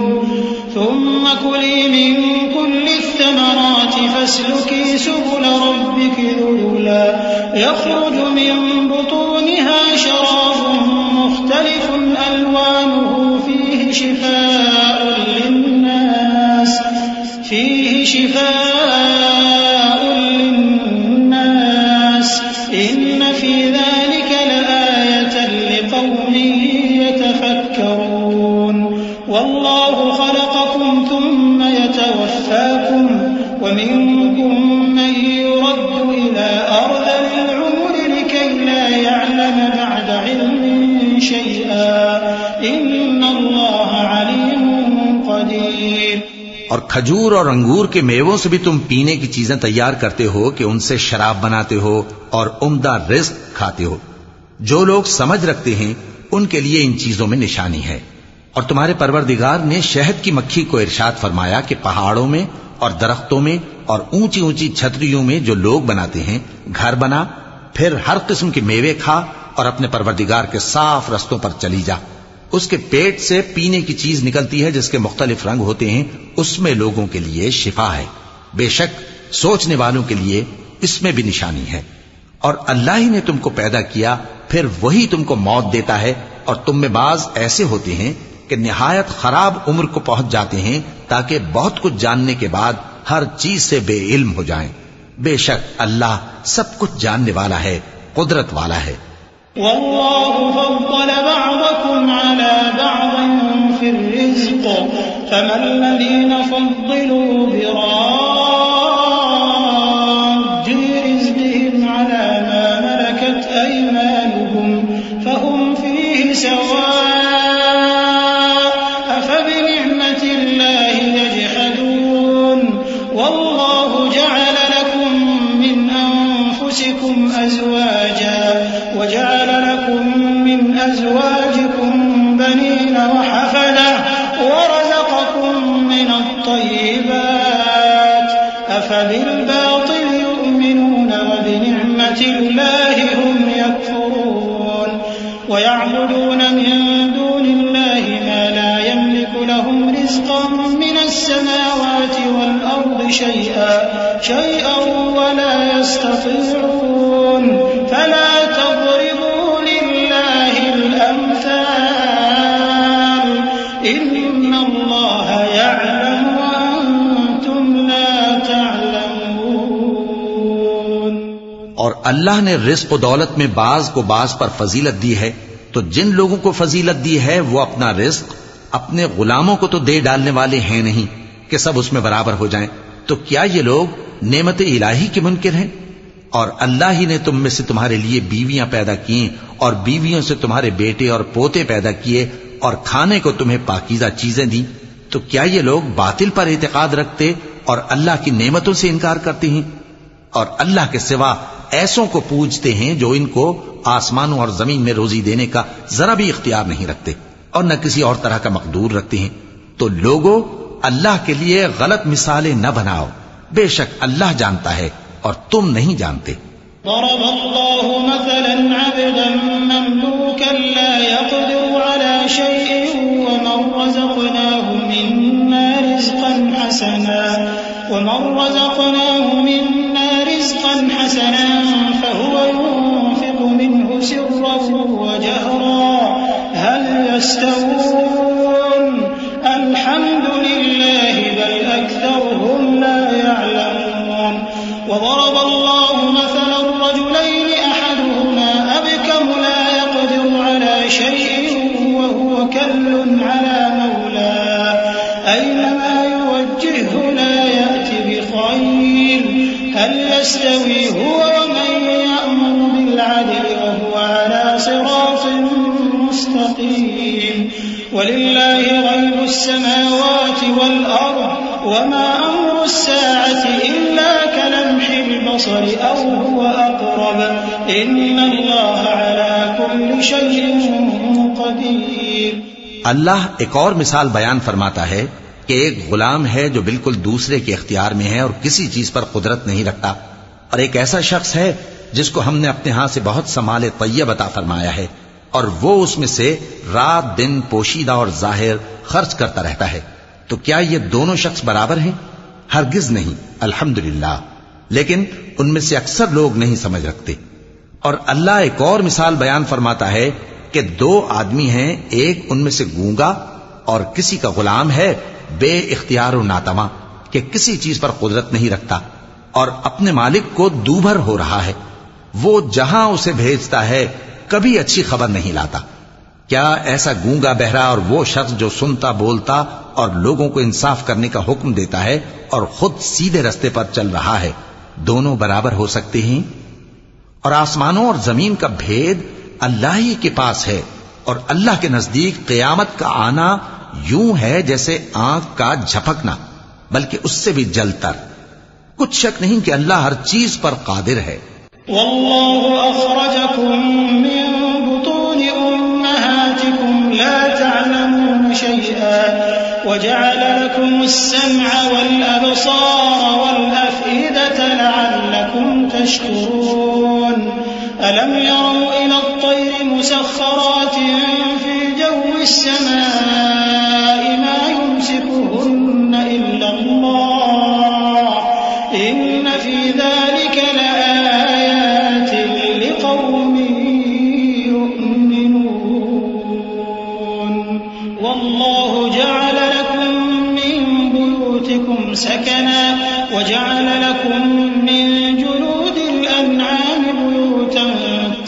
[SPEAKER 4] ثم كلي من كل الثمرات فاسلكي سبل ربك ذللا يخرج من بطونها شراب مختلف ألوانه فيه شفاء للناس إن في ذلك لآية لقوم يتفكرون. والله خلقكم ثم يتوفاكم ومنكم من يرد إلى أرذل العمر لكي لا يعلم بعد علم شيئا إن الله عليم قدير.
[SPEAKER 2] اور کھجور اور انگور کے میووں سے بھی تم پینے کی چیزیں تیار کرتے ہو کہ ان سے شراب بناتے ہو اور عمدہ رزق کھاتے ہو. جو لوگ سمجھ رکھتے ہیں ان کے لیے ان چیزوں میں نشانی ہے. اور تمہارے پروردگار نے شہد کی مکھی کو ارشاد فرمایا کہ پہاڑوں میں اور درختوں میں اور اونچی اونچی چھتریوں میں جو لوگ بناتے ہیں گھر بنا، پھر ہر قسم کے میوے کھا اور اپنے پروردگار کے صاف رستوں پر چلی جا. اس کے پیٹ سے پینے کی چیز نکلتی ہے جس کے مختلف رنگ ہوتے ہیں، اس میں لوگوں کے لیے شفا ہے. بے شک سوچنے والوں کے لیے اس میں بھی نشانی ہے. اور اللہ ہی نے تم کو پیدا کیا، پھر وہی تم کو موت دیتا ہے. اور تم میں بعض ایسے ہوتے ہیں کہ نہایت خراب عمر کو پہنچ جاتے ہیں تاکہ بہت کچھ جاننے کے بعد ہر چیز سے بے علم ہو جائیں. بے شک اللہ سب کچھ جاننے والا ہے، قدرت والا ہے.
[SPEAKER 4] والله فضل بعضكم على بعض في الرزق فما الذين فضلوا براد رزقهم على ما ملكت أيمانهم فهم فيه سواء أفبنعمة الله يجحدون. والله جعل لكم من أنفسكم أزواجا وجعل لكم من أزواجكم بنين وحفدة ورزقكم من الطيبات أفبالباطل يؤمنون وبنعمة الله هم يكفرون. ويعبدون من دون الله ما لا يملك لهم رزقا من السماوات والأرض شيئا ولا يستطيعون. فلا تضربوا لله الأمثال إن الله يعلم وأنتم لا تعلمون.
[SPEAKER 2] اور اللہ نے رزق و دولت میں بعض کو بعض پر فضیلت دی ہے، تو جن لوگوں کو فضیلت دی ہے وہ اپنا رزق اپنے غلاموں کو تو دے ڈالنے والے ہیں نہیں کہ سب اس میں برابر ہو جائیں. تو کیا یہ لوگ نعمت الہی کے منکر ہیں؟ اور اللہ ہی نے تم میں سے تمہارے لیے بیویاں پیدا کی اور بیویوں سے تمہارے بیٹے اور پوتے پیدا کیے اور کھانے کو تمہیں پاکیزہ چیزیں دیں. تو کیا یہ لوگ باطل پر اعتقاد رکھتے اور اللہ کی نعمتوں سے انکار کرتے ہیں؟ اور اللہ کے سوا ایسوں کو پوجتے ہیں جو ان کو آسمانوں اور زمین میں روزی دینے کا ذرا بھی اختیار نہیں رکھتے اور نہ کسی اور طرح کا مقدور رکھتے ہیں. تو لوگوں اللہ کے لیے غلط مثالیں نہ بناؤ، بے شک اللہ جانتا ہے اور تم نہیں جانتے.
[SPEAKER 4] ضرب الله مثلا عبدا مملوكا لا يقدر على شيء ومن رزقناه منا رزقا حسنا فهو ينفق منه سرا وجهرا هل يستوون الحمد لله بل أكثرهم لا يعلمون. وضرب الله مثلا رجلين أحدهما أبكم لا يقدر على شيء وهو كل على مولاه أينما يوجهه لا يأتي بخير هل يستوي هو ومن يأمر بالعدل وهو على صراط مستقيم. ولله غيب السماوات السماوات والأرض وما أمر الساعة إلا كلمح البصر أو هو أقرب إن الله على كل شيء قدير.
[SPEAKER 2] اللہ ایک اور مثال بیان فرماتا ہے کہ ایک غلام ہے جو بالکل دوسرے کے اختیار میں ہے اور کسی چیز پر قدرت نہیں رکھتا، اور ایک ایسا شخص ہے جس کو ہم نے اپنے ہاں سے بہت سا مال طیب عطا فرمایا ہے اور وہ اس میں سے رات دن پوشیدہ اور ظاہر خرچ کرتا رہتا ہے. تو کیا یہ دونوں شخص برابر ہیں؟ ہرگز نہیں، الحمدللہ. لیکن ان میں سے اکثر لوگ نہیں سمجھ رکھتے. اور اللہ ایک اور مثال بیان فرماتا ہے کہ دو آدمی ہیں، ایک ان میں سے گونگا اور کسی کا غلام ہے بے اختیار و ناتواں کہ کسی چیز پر قدرت نہیں رکھتا اور اپنے مالک کو دوبھر ہو رہا ہے. وہ جہاں اسے بھیجتا ہے کبھی اچھی خبر نہیں لاتا. کیا ایسا گونگا بہرا اور وہ شخص جو سنتا بولتا اور لوگوں کو انصاف کرنے کا حکم دیتا ہے اور خود سیدھے رستے پر چل رہا ہے، دونوں برابر ہو سکتے ہیں؟ اور آسمانوں اور زمین کا بھید اللہ ہی کے پاس ہے، اور اللہ کے نزدیک قیامت کا آنا یوں ہے جیسے آنکھ کا جھپکنا، بلکہ اس سے بھی جلتر. کچھ شک نہیں کہ اللہ ہر چیز پر قادر ہے.
[SPEAKER 4] والله أخرجكم من بطون أمهاتكم لا تعلمون شيئا وجعل لكم السمع والأبصار والأفئدة لعلكم تشكرون. ألم يروا إلى الطير مسخرات في جو السماء ما يمسكهن إلا الله إن في ذلك لآيات لقوم يؤمنون. والله جعل لكم من بيوتكم سكنا وجعل لكم من جلود الأنعام بيوتا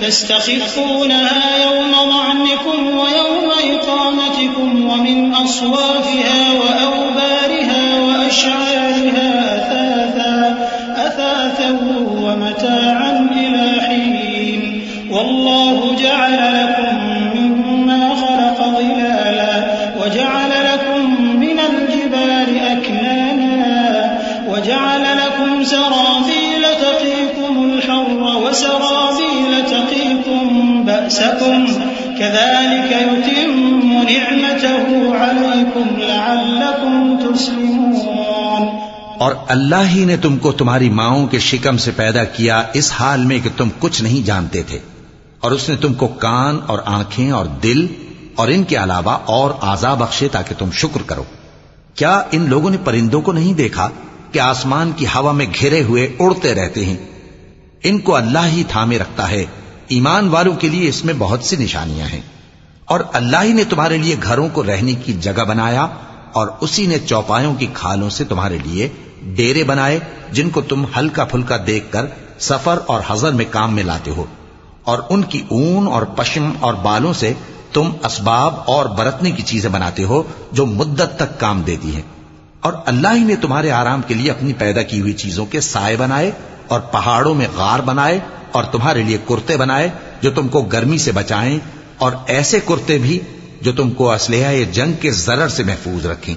[SPEAKER 4] تستخفونها يوم ظعنكم ويوم إقامتكم ومن أصوافها وأوبارها وأشعارها أثاثا ومتاعا إلى حين. والله جعل لكم مما خلق ظلالا وجعل لكم من الجبال أكنانا وجعل لكم سرابيل تقيكم الحر وسرابيل تقيكم بأسكم كذلك يتم نعمته عليكم لعلكم تسلمون.
[SPEAKER 2] اور اللہ ہی نے تم کو تمہاری ماؤں کے شکم سے پیدا کیا اس حال میں کہ تم کچھ نہیں جانتے تھے، اور اس نے تم کو کان اور آنکھیں اور دل اور ان کے علاوہ اور اعضاء بخشے تاکہ تم شکر کرو. کیا ان لوگوں نے پرندوں کو نہیں دیکھا کہ آسمان کی ہوا میں گھرے ہوئے اڑتے رہتے ہیں؟ ان کو اللہ ہی تھامے رکھتا ہے. ایمان والوں کے لیے اس میں بہت سی نشانیاں ہیں. اور اللہ ہی نے تمہارے لیے گھروں کو رہنے کی جگہ بنایا، اور اسی نے چوپایوں کی کھالوں سے تمہارے لیے ڈیرے بنائے جن کو تم ہلکا پھلکا دیکھ کر سفر اور حضر میں کام میں لاتے ہو، اور ان کی اون اور پشم اور بالوں سے تم اسباب اور برتنے کی چیزیں بناتے ہو جو مدت تک کام دیتی ہیں. اور اللہ ہی نے تمہارے آرام کے لیے اپنی پیدا کی ہوئی چیزوں کے سائے بنائے اور پہاڑوں میں غار بنائے اور تمہارے لیے کرتے بنائے جو تم کو گرمی سے بچائیں، اور ایسے کرتے بھی جو تم کو اسلحہ جنگ کے ضرر سے محفوظ رکھیں.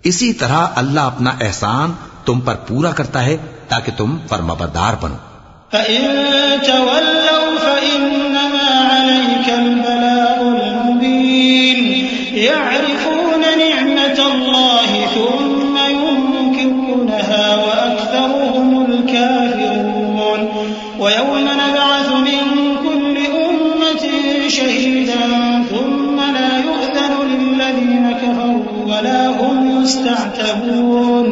[SPEAKER 2] اسی طرح اللہ اپنا احسان تم پر پورا کرتا ہے تاکہ تم فرمانبردار بنو.
[SPEAKER 4] فَإِن تَوَلَّوْا فَإِنَّمَا عَلَيْكَ الْبَلَاغُ الْمُبِينُ. يَعْرِفُونَ نِعْمَةَ اللَّهِ ثُمَّ يُنكِرُونَهَا وَأَكْثَرُهُمُ الْكَافِرُونَ. وَيَوْمَ نَبْعَثُ مِن كُلِّ أُمَّةٍ شَهِيدًا ثُمَّ لَا يُؤْذَنُ لِلَّذِينَ كَفَرُوا وَلَا هُمْ يُسْتَعْتَبُونَ.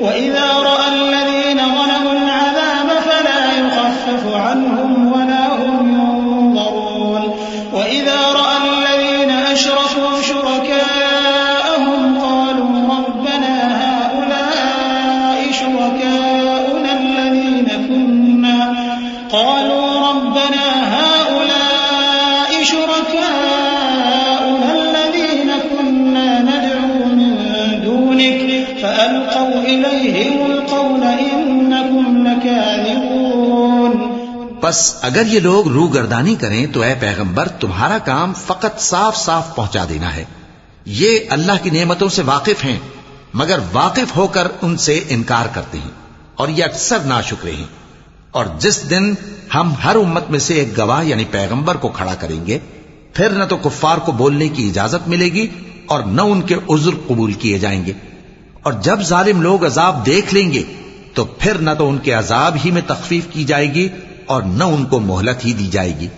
[SPEAKER 4] وَإِذَا رَأَى الَّذِينَ ظَلَمُوا الْعَذَابَ فَلَا يُخَفَّفُ عَنْهُمْ وَلَا هُمْ يُنظَرُونَ. وَإِذَا رَأَى الَّذِينَ أَشْرَكُوا شُرَكَاءَهُمْ قَالُوا رَبَّنَا هَؤُلَاءِ شُرَكَاؤُنَا الَّذِينَ كُنَّا نَدْعُو مِن دُونِكَ فَأَلْقَوْا إِلَيْهِمُ الْقَوْلَ إِنَّكُمْ لَكَاذِبُونَ.
[SPEAKER 2] پس اگر یہ لوگ روگردانی کریں تو اے پیغمبر تمہارا کام فقط صاف صاف پہنچا دینا ہے. یہ اللہ کی نعمتوں سے واقف ہیں مگر واقف ہو کر ان سے انکار کرتے ہیں اور یہ اکثر ناشکرے ہیں. اور جس دن ہم ہر امت میں سے ایک گواہ یعنی پیغمبر کو کھڑا کریں گے پھر نہ تو کفار کو بولنے کی اجازت ملے گی اور نہ ان کے عذر قبول کیے جائیں گے. اور جب ظالم لوگ عذاب دیکھ لیں گے تو پھر نہ تو ان کے عذاب ہی میں تخفیف کی جائے گی اور نہ ان کو مہلت ہی دی جائے گی.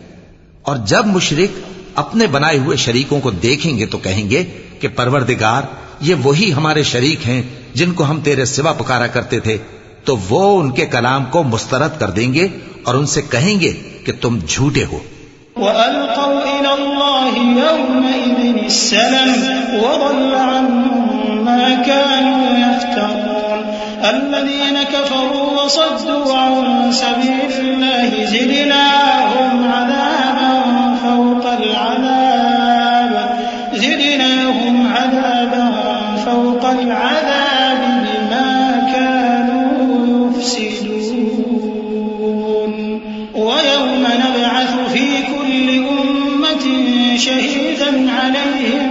[SPEAKER 2] اور جب مشرک اپنے بنائے ہوئے شریکوں کو دیکھیں گے تو کہیں گے کہ پروردگار یہ وہی ہمارے شریک ہیں جن کو ہم تیرے سوا پکارا کرتے تھے. تو وہ ان کے کلام کو مسترد کر دیں گے اور ان سے کہیں گے کہ تم جھوٹے ہو.
[SPEAKER 4] وَأَلْقَوْا إِلَى اللَّهِ يَوْمَئِذٍ السَّلَمَ وَضَلَّ عَنْهُمْ مَا كَانُوا يَفْتَرُونَ الَّذِينَ كَفَرُوا وَصَدُّوا عَنْ سَبِيلِ اللَّهِ زِدْنَاهُمْ عَذَابًا فَوْقَ الْعَذَابِ بِمَا كَانُوا يُفْسِدُونَ وَيَوْمَ نَبْعَثُ فِي كُلِّ أُمَّةٍ شَهِيدًا عَلَيْهِمْ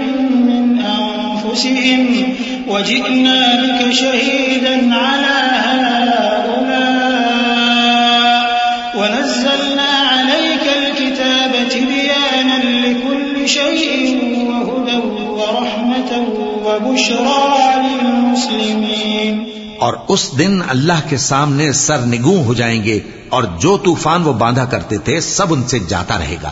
[SPEAKER 4] مِنْ أَنفُسِهِمْ وَجِئْنَا بِكَ شَهِيدًا عَلَى هَؤُلَاءِ وَنَزَّلْنَا عَلَيْكَ الْكِتَابَ تِبْيَانًا لِكُلِّ شَيْءٍ وَهُدًى وَرَحْمَةً وَبُشْرَى لِلْمُسْلِمِينَ.
[SPEAKER 2] اور اس دن اللہ کے سامنے سرنگوں ہو جائیں گے اور جو طوفان وہ باندھا کرتے تھے سب ان سے جاتا رہے گا.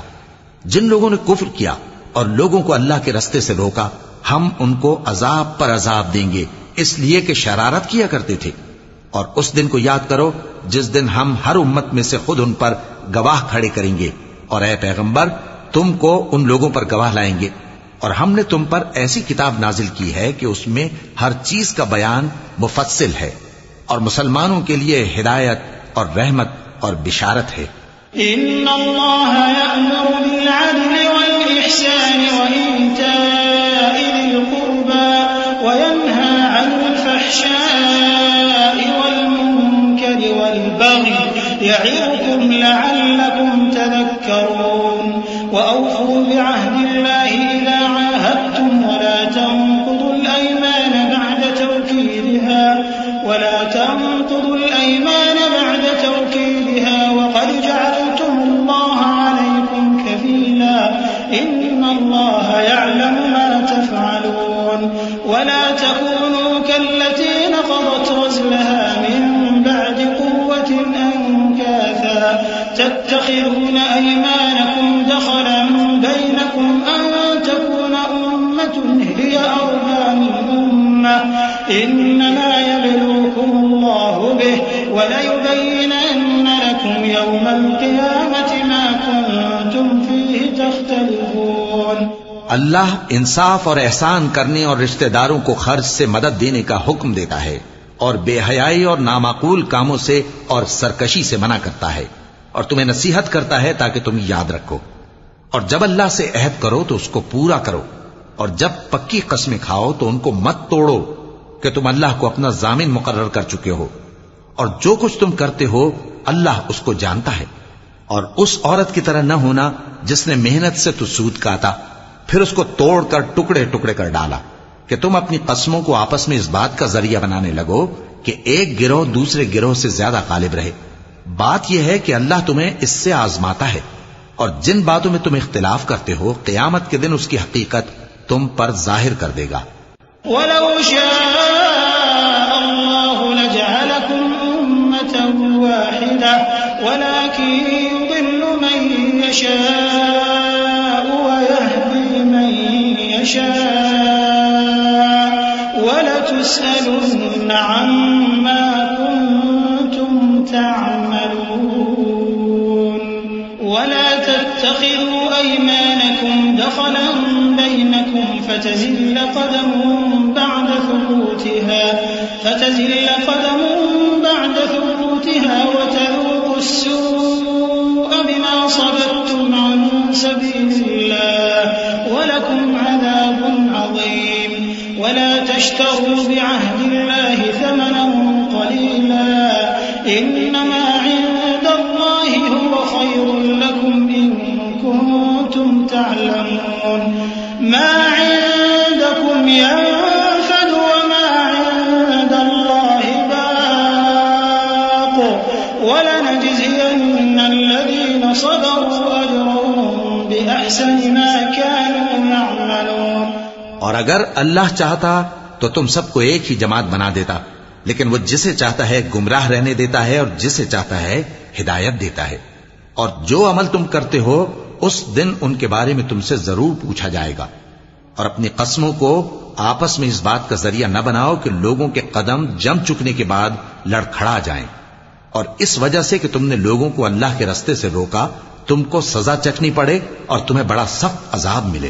[SPEAKER 2] جن لوگوں نے کفر کیا اور لوگوں کو اللہ کے رستے سے روکا ہم ان کو عذاب پر عذاب دیں گے اس لیے کہ شرارت کیا کرتے تھے. اور اس دن کو یاد کرو جس دن ہم ہر امت میں سے خود ان پر گواہ کھڑے کریں گے اور اے پیغمبر تم کو ان لوگوں پر گواہ لائیں گے. اور ہم نے تم پر ایسی کتاب نازل کی ہے کہ اس میں ہر چیز کا بیان مفصل ہے اور مسلمانوں کے لیے ہدایت اور رحمت اور بشارت ہے.
[SPEAKER 4] ان اللہ یأمر بالعدل والإحسان وإیتاء ذی القربى وینہی عن الفحشاء والمنکر والبغی یعظکم لعلکم تذکرون. وأوفوا بعهد الله إذا عاهدتم ولا تنقضوا الأيمان بعد توكيدها وقد جعلتم الله عليكم كفيلا إن الله يعلم ما تفعلون. ولا تكونوا كالتي نقضت غزلها من بعد قوة أنكاثا تتخذون أيمانكم دخلا بينكم أن تكون أمة هي أربى من أمة إنما يبلوكم الله به وَلَيُبَيِّنَنَّ لَكُمْ يَوْمَ الْقِيَامَةِ مَا كُنتُمْ فِيهِ تَخْتَلِفُونَ.
[SPEAKER 2] اللہ انصاف اور احسان کرنے اور رشتہ داروں کو خرچ سے مدد دینے کا حکم دیتا ہے اور بے حیائی اور نامعقول کاموں سے اور سرکشی سے منع کرتا ہے اور تمہیں نصیحت کرتا ہے تاکہ تم یاد رکھو. اور جب اللہ سے عہد کرو تو اس کو پورا کرو اور جب پکی قسمیں کھاؤ تو ان کو مت توڑو کہ تم اللہ کو اپنا ضامن مقرر کر چکے ہو اور جو کچھ تم کرتے ہو اللہ اس کو جانتا ہے. اور اس عورت کی طرح نہ ہونا جس نے محنت سے تو سود کاتا پھر اس کو توڑ کر ٹکڑے ٹکڑے کر ڈالا کہ تم اپنی قسموں کو آپس میں اس بات کا ذریعہ بنانے لگو کہ ایک گروہ دوسرے گروہ سے زیادہ غالب رہے. بات یہ ہے کہ اللہ تمہیں اس سے آزماتا ہے اور جن باتوں میں تم اختلاف کرتے ہو قیامت کے دن اس کی حقیقت تم پر ظاہر کر دے گا.
[SPEAKER 4] وَلَوْ شَاءَ اللَّهُ لَجَعَلَكُمْ أُمَّةً وَاحِدَةً وَلَكِنْ يُضِلُّ مَن يَشَاءُ وَيَهْدِي مَن يَشَاءُ وَلَتُسْأَلُنَّ عَمَّا كُنتُمْ تَعْمَلُونَ. وَلَا تَتَّخِذُوا أَيْمَانَكُمْ دَخَلًا بَيْنَكُمْ فتزل قدم بعد ثبوتها وتذوقوا السوء بما صددتم عن سبيل الله ولكم عذاب عظيم. ولا تشتروا بعهد الله ثمنا قليلا إنما عند الله هو خير لكم إن كنتم تعلمون. ما عندكم صبروا أجرهم بأحسن ما كانوا يعملون.
[SPEAKER 2] اور اگر اللہ چاہتا تو تم سب کو ایک ہی جماعت بنا دیتا، لیکن وہ جسے چاہتا ہے گمراہ رہنے دیتا ہے اور جسے چاہتا ہے ہدایت دیتا ہے. اور جو عمل تم کرتے ہو اس دن ان کے بارے میں تم سے ضرور پوچھا جائے گا. اور اپنی قسموں کو آپس میں اس بات کا ذریعہ نہ بناؤ کہ لوگوں کے قدم جم چکنے کے بعد لڑکھڑا جائیں. اور اس وجہ سے کہ تم نے لوگوں کو اللہ کے رستے سے روکا تم کو سزا چکھنی پڑے اور تمہیں بڑا سخت عذاب ملے.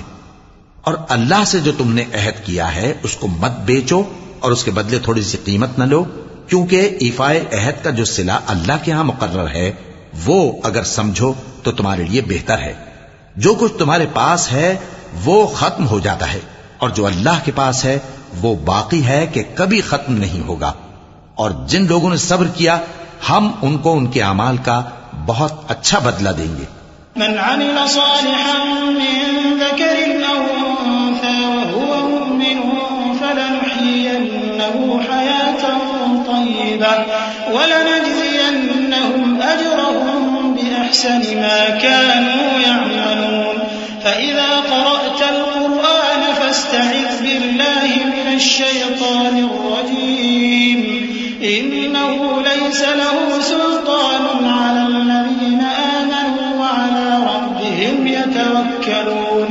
[SPEAKER 2] اور اللہ سے جو تم نے عہد کیا ہے اس کو مت بیچو اور اس کے بدلے تھوڑی سی قیمت نہ لو، کیونکہ ایفائے عہد کا جو صلہ اللہ کے ہاں مقرر ہے وہ اگر سمجھو تو تمہارے لیے بہتر ہے. جو کچھ تمہارے پاس ہے وہ ختم ہو جاتا ہے اور جو اللہ کے پاس ہے وہ باقی ہے کہ کبھی ختم نہیں ہوگا. اور جن لوگوں نے صبر کیا ہم ان کو ان کے اعمال کا بہت اچھا بدلہ دیں گے.
[SPEAKER 4] من عمل صالحا من ذكر أو أنثى وهو مؤمن فلنحيينه حياة طيبة ولنجزينهم أجرهم بأحسن ما كانوا يعملون. فإذا قرأت القرآن فاستعذ بالله من الشيطان الرجيم إنه ليس له سلطان على الذين آمنوا وعلى ربهم يتوكلون.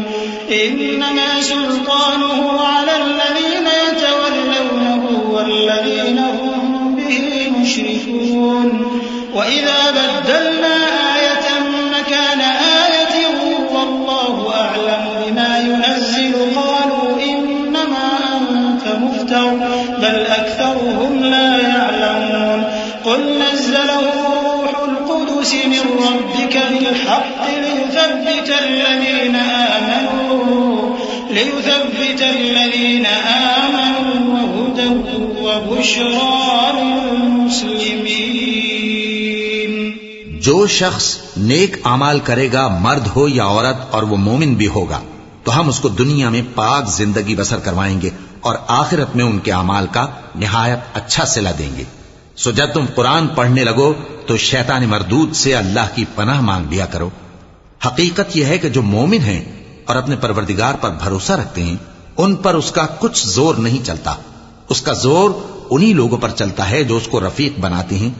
[SPEAKER 4] إنما سلطانه على الذين يتولونه والذين هم به مشركون. وإذا بدلنا آية مكان آية والله أعلم بما ينزل قالوا إنما أنت مفتر بل أكثرهم لا يعلمون. قل نزله روح القدس من ربك بالحق ليثبت الذين آمنوا وهدى وبشرى للمسلمين.
[SPEAKER 2] جو شخص نیک اعمال کرے گا مرد ہو یا عورت اور وہ مومن بھی ہوگا تو ہم اس کو دنیا میں پاک زندگی بسر کروائیں گے اور آخرت میں ان کے اعمال کا نہایت اچھا صلہ دیں گے. سو جب تم قرآن پڑھنے لگو تو شیطان مردود سے اللہ کی پناہ مانگ لیا کرو. حقیقت یہ ہے کہ جو مومن ہیں اور اپنے پروردگار پر بھروسہ رکھتے ہیں ان پر اس کا کچھ زور نہیں چلتا. اس کا زور انہی لوگوں پر چلتا ہے جو اس کو رفیق بناتے ہیں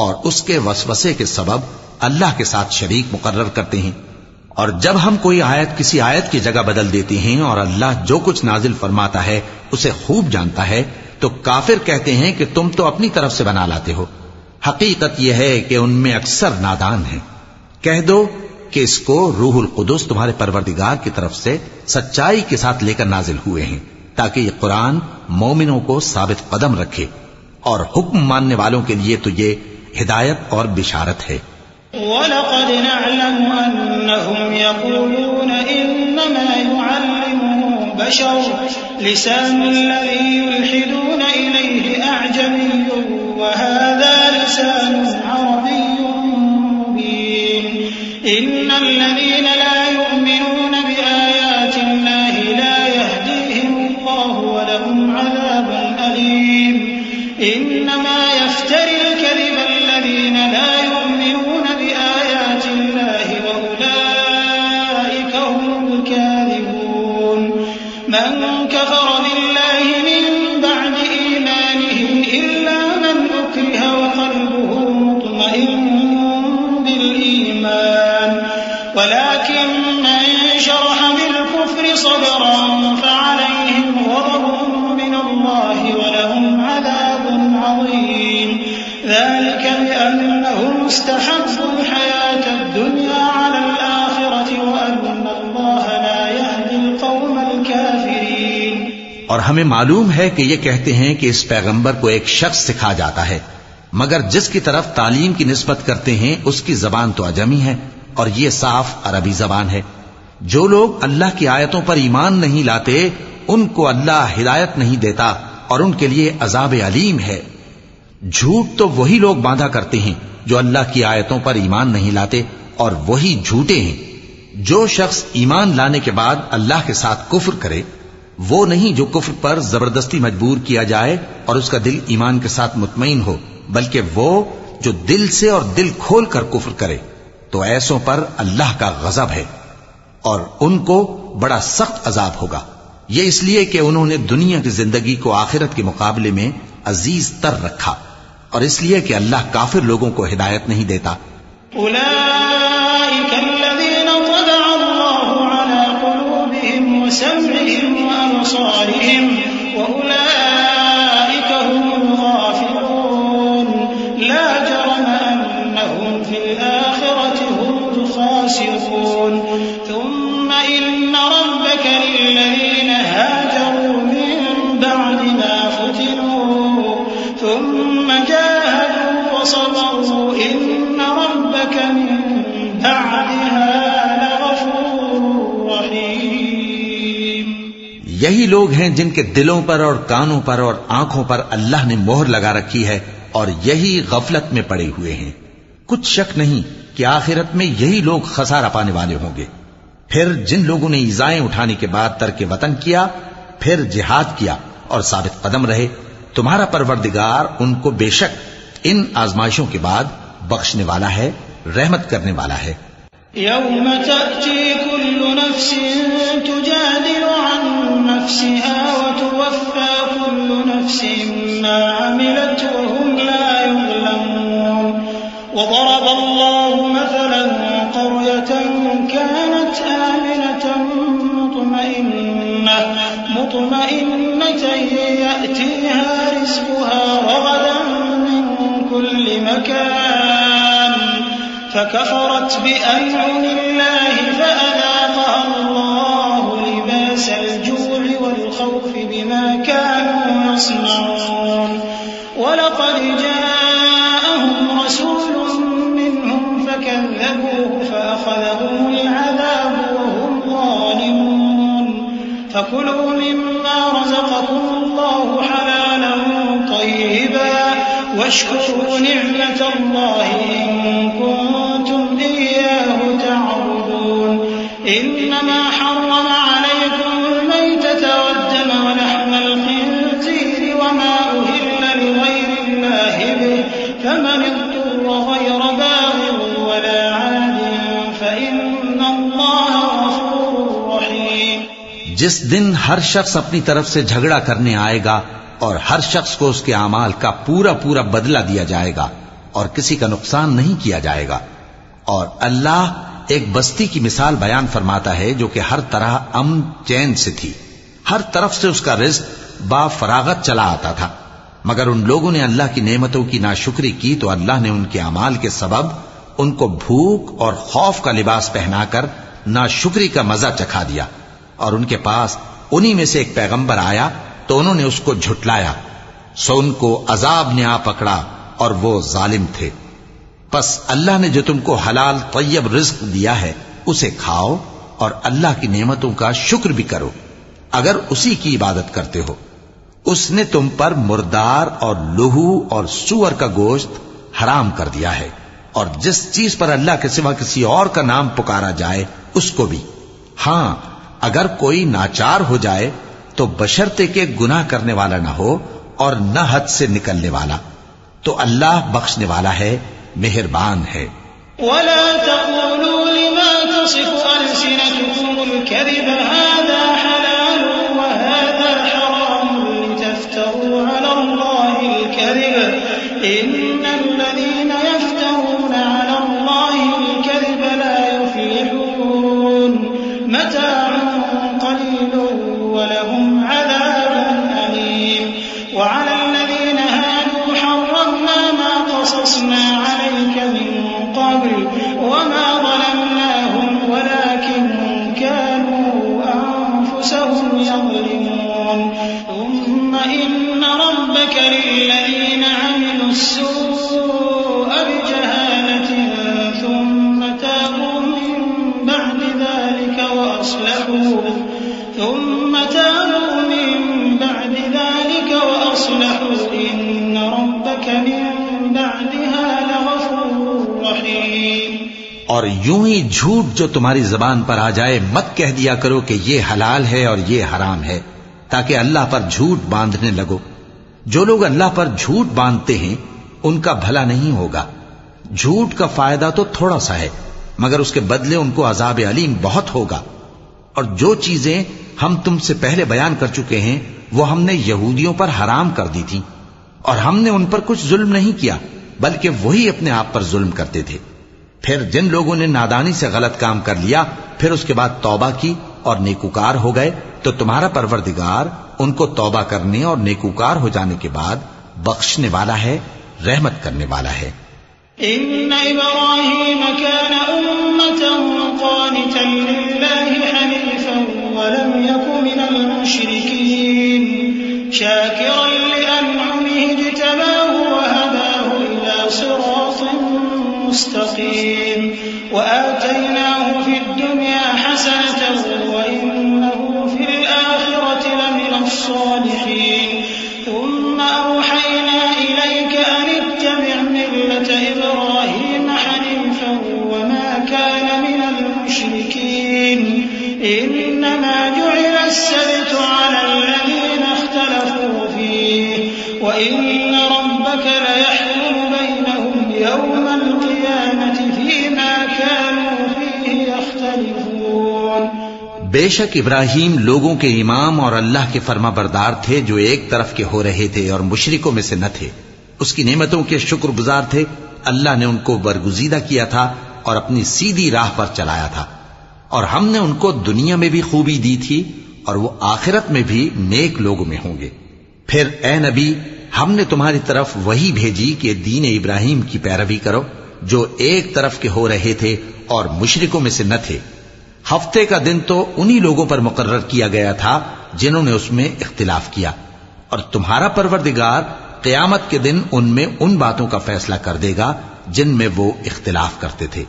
[SPEAKER 2] اور اس کے وسوسے کے سبب اللہ کے ساتھ شریک مقرر کرتے ہیں. اور جب ہم کوئی آیت کسی آیت کی جگہ بدل دیتے ہیں اور اللہ جو کچھ نازل فرماتا ہے اسے خوب جانتا ہے تو کافر کہتے ہیں کہ تم تو اپنی طرف سے بنا لاتے ہو. حقیقت یہ ہے کہ ان میں اکثر نادان ہیں. کہہ دو کہ اس کو روح القدس تمہارے پروردگار کی طرف سے سچائی کے ساتھ لے کر نازل ہوئے ہیں تاکہ یہ قرآن مومنوں کو ثابت قدم رکھے اور حکم ماننے والوں کے لیے تو یہ ہدایت اور بشارت ہے.
[SPEAKER 4] وَلَقَدْ نَعْلَمُ أَنَّهُمْ يَقُولُونَ إِنَّمَا يُعَلِّمُهُ بَشَرٌ لِسَانُ الَّذِي يُلْحِدُونَ إِلَيْهِ أَعْجَمِيٌّ وَهَذَا لِسَانٌ عَرَبِيٌّ مُبِينٌ. إِنَّ الَّذِينَ لَا يُؤْمِنُونَ بِآيَاتِ اللَّهِ لَا يَهْدِيهِمُ اللَّهُ وَلَهُمْ عَذَابٌ أَلِيمٌ. إِنَّمَا يَفْتَرِي الْكَذِبَ الَّذِينَ لَا يُؤْمِنُونَ بِآيَاتِ اللَّهِ وَأُولَئِكَ هُمُ الْكَاذِبُونَ. مَنْ كَفَرَ بِاللَّهِ مِنْ بَعْدِ إِيمَانِهِ إِلَّا مَنْ أُكْرِهَ وَقَلْبُهُ مُطْمَئِنٌّ بِالْإِيمَانِ وَلَكِنْ مَنْ شَرَحَ بِالْكُفْرِ صَدْرًا فَعَلَيْهِمْ غَضَبٌ مِنَ اللَّهِ وَلَهُمْ عَذَابٌ عَظِيمٌ. ذَلِكَ بِأَنَّهُمُ اسْتَحَبُّوا الْحَيَاةَ الدُّنْيَا عَلَى الْآخِرَةِ وَأَنَّ اللَّهَ لَا يَهْدِي الْقَوْمَ الْكَافِرِينَ.
[SPEAKER 2] اور ہمیں معلوم ہے کہ یہ کہتے ہیں کہ اس پیغمبر کو ایک شخص سکھا جاتا ہے، مگر جس کی طرف تعلیم کی نسبت کرتے ہیں اس کی زبان تو عجمی ہے اور یہ صاف عربی زبان ہے. جو لوگ اللہ کی آیتوں پر ایمان نہیں لاتے ان کو اللہ ہدایت نہیں دیتا اور ان کے لیے عذاب علیم ہے. جھوٹ تو وہی لوگ باندھا کرتے ہیں جو اللہ کی آیتوں پر ایمان نہیں لاتے اور وہی جھوٹے ہیں. جو شخص ایمان لانے کے بعد اللہ کے ساتھ کفر کرے وہ نہیں جو کفر پر زبردستی مجبور کیا جائے اور اس کا دل ایمان کے ساتھ مطمئن ہو، بلکہ وہ جو دل سے اور دل کھول کر کفر کرے. تو ایسوں پر اللہ کا غضب ہے اور ان کو بڑا سخت عذاب ہوگا. یہ اس لیے کہ انہوں نے دنیا کی زندگی کو آخرت کے مقابلے میں عزیز تر رکھا اور اس لیے کہ اللہ کافر لوگوں کو ہدایت نہیں دیتا.
[SPEAKER 4] أولئك الذين طبع الله على قلوبهم وسمعهم وأبصارهم وأولئك هم الغافلون لا جرم أنهم في الآخرة هم الخاسرون ثم إن ربك للذين هاجروا من بعد ما فتنوا ثم جاهدوا وصبروا إن ربك من بعدها لغفور رحيم.
[SPEAKER 2] یہی لوگ ہیں جن کے دلوں پر اور کانوں پر اور آنکھوں پر اللہ نے مہر لگا رکھی ہے اور یہی غفلت میں پڑے ہوئے ہیں. کچھ شک نہیں کہ آخرت میں یہی لوگ خسارہ پانے والے ہوں گے. پھر جن لوگوں نے ایذائیں اٹھانے کے بعد ترک وطن کیا، پھر جہاد کیا اور ثابت قدم رہے، تمہارا پروردگار ان کو بے شک ان آزمائشوں کے بعد بخشنے والا ہے، رحمت کرنے والا ہے.
[SPEAKER 4] يوم تأتي كل نفس تجادل عن نفسها وتوفى كل نفس ما عملت وهم لا يظلمون. وضرب الله مثلا قرية كانت آمنة مطمئنة يأتيها رزقها رغدا من كل مكان فكفرت بأنعم الله فأذاقها الله لباس الجوع والخوف بما كانوا يصنعون. ولقد جاءهم رسول منهم فكذبوه فأخذهم العذاب وهم ظالمون. فكلوا مما رزقكم الله حلالا طيبا واشكروا نعمة الله إن كنتم إياه تعبدون. إنما حرم عليكم الميتة والدم ولحم الخنزير وما أهل لغير الله به فمن اضطر غير باغ ولا عاد فإن الله غفور رحيم.
[SPEAKER 2] جس دن ہر شخص اپنی طرف سے جھگڑا کرنے آئے گا اور ہر شخص کو اس کے اعمال کا پورا پورا بدلہ دیا جائے گا اور کسی کا نقصان نہیں کیا جائے گا. اور اللہ ایک بستی کی مثال بیان فرماتا ہے جو کہ ہر طرح امن چین سے تھی، ہر طرف سے اس کا رزق با فراغت چلا آتا تھا، مگر ان لوگوں نے اللہ کی نعمتوں کی ناشکری کی تو اللہ نے ان کے اعمال کے سبب ان کو بھوک اور خوف کا لباس پہنا کر ناشکری کا مزہ چکھا دیا. اور ان کے پاس انہی میں سے ایک پیغمبر آیا تو انہوں نے اس کو جھٹلایا، سو ان کو عذاب نے آ پکڑا اور وہ ظالم تھے. پس اللہ نے جو تم کو حلال طیب رزق دیا ہے اسے کھاؤ اور اللہ کی نعمتوں کا شکر بھی کرو اگر اسی کی عبادت کرتے ہو. اس نے تم پر مردار اور لہو اور سور کا گوشت حرام کر دیا ہے اور جس چیز پر اللہ کے سوا کسی اور کا نام پکارا جائے اس کو بھی. ہاں اگر کوئی ناچار ہو جائے تو بشرطے کے گناہ کرنے والا نہ ہو اور نہ حد سے نکلنے والا، تو اللہ بخشنے والا ہے، مہربان ہے.
[SPEAKER 4] ولا تقولوا لما تصف ألسنتكم الكذب هذا حلال وهذا حرام لتفتروا على الله الكذب إن الذين يفترون على الله الكذب لا يفلحون. متاع قليل ولهم عذاب أليم. وعلى الذين هادوا حرمنا ما قصصنا عليك من قبل وما ظلمناهم ولكن كانوا أنفسهم يظلمون. ثم إن ربك للذين عملوا السوء بجهالة ثم تابوا من بعد ذلك وأصلحوا إن ربك من بعدها لغفور رحيم.
[SPEAKER 2] اور یوں ہی جھوٹ جو تمہاری زبان پر آ جائے مت کہہ دیا کرو کہ یہ حلال ہے اور یہ حرام ہے تاکہ اللہ پر جھوٹ باندھنے لگو. جو لوگ اللہ پر جھوٹ باندھتے ہیں ان کا بھلا نہیں ہوگا. جھوٹ کا فائدہ تو تھوڑا سا ہے مگر اس کے بدلے ان کو عذاب علیم بہت ہوگا۔ اور جو چیزیں ہم تم سے پہلے بیان کر چکے ہیں وہ ہم نے یہودیوں پر حرام کر دی تھی، اور ہم نے ان پر کچھ ظلم نہیں کیا بلکہ وہی اپنے آپ پر ظلم کرتے تھے۔ پھر جن لوگوں نے نادانی سے غلط کام کر لیا پھر اس کے بعد توبہ کی اور نیکوکار ہو گئے تو تمہارا پروردگار ان کو توبہ کرنے اور نیکوکار ہو جانے کے بعد بخشنے والا ہے، رحمت کرنے والا ہے۔
[SPEAKER 4] إن إبراهيم كان أمة قانتا لله حنيفا ولم يك من المشركين شاكرا لأنعمه اجتباه وهداه إلى صراط مستقيم وآتيناه في الدنيا حسنة وإنه في الآخرة لمن الصالحين ثم أوحينا إليك أن اتبع ملة إبراهيم حنيفا وما كان من المشركين إنما جعل السبت على الذين اختلفوا فيه وإن ربك ليحكم بينهم يوم القيامة فيما كانوا فيه يختلفون۔
[SPEAKER 2] بے شک ابراہیم لوگوں کے امام اور اللہ کے فرما بردار تھے جو ایک طرف کے ہو رہے تھے اور مشرکوں میں سے نہ تھے، اس کی نعمتوں کے شکر گزار تھے۔ اللہ نے ان کو برگزیدہ کیا تھا اور اپنی سیدھی راہ پر چلایا تھا، اور ہم نے ان کو دنیا میں بھی خوبی دی تھی اور وہ آخرت میں بھی نیک لوگوں میں ہوں گے۔ پھر اے نبی ہم نے تمہاری طرف وہی بھیجی کہ دین ابراہیم کی پیروی کرو جو ایک طرف کے ہو رہے تھے اور مشرکوں میں سے نہ تھے۔ ہفتے کا دن تو انہی لوگوں پر مقرر کیا گیا تھا جنہوں نے اس میں اختلاف کیا، اور تمہارا پروردگار قیامت کے دن ان میں ان باتوں کا فیصلہ کر دے گا جن میں وہ اختلاف کرتے تھے۔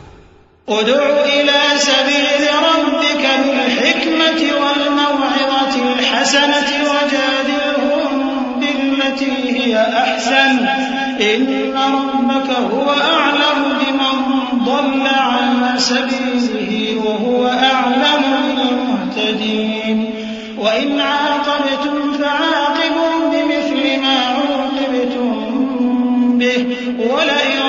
[SPEAKER 4] ادع إلى سبيل ربك بالحكمة والموعظة الحسنة وجادلهم بالتي هي أحسن إن ربك هو أعلم بمن ضل عن سبيله وهو أعلم بالمهتدين وإن عاقبتم فعاقبوا بمثل ما عوقبتم به ولئن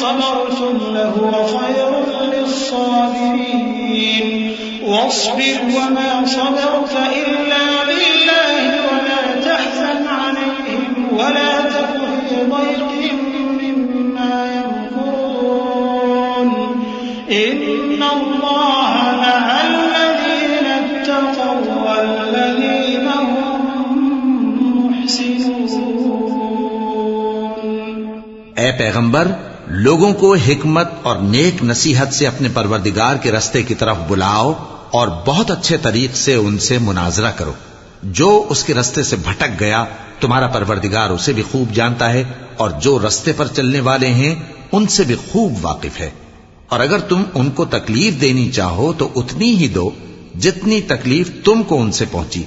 [SPEAKER 4] صبرتم لهو خير للصابرين واصبر وما صبرك إلا بالله ولا تحزن عليهم ولا تك في ضيق مما يمكرون إن الله مع الذين اتقوا والذين هم محسنون۔
[SPEAKER 2] اے پیغمبر لوگوں کو حکمت اور نیک نصیحت سے اپنے پروردگار کے رستے کی طرف بلاؤ اور بہت اچھے طریق سے ان سے مناظرہ کرو۔ جو اس کے رستے سے بھٹک گیا تمہارا پروردگار اسے بھی خوب جانتا ہے، اور جو رستے پر چلنے والے ہیں ان سے بھی خوب واقف ہے۔ اور اگر تم ان کو تکلیف دینی چاہو تو اتنی ہی دو جتنی تکلیف تم کو ان سے پہنچی،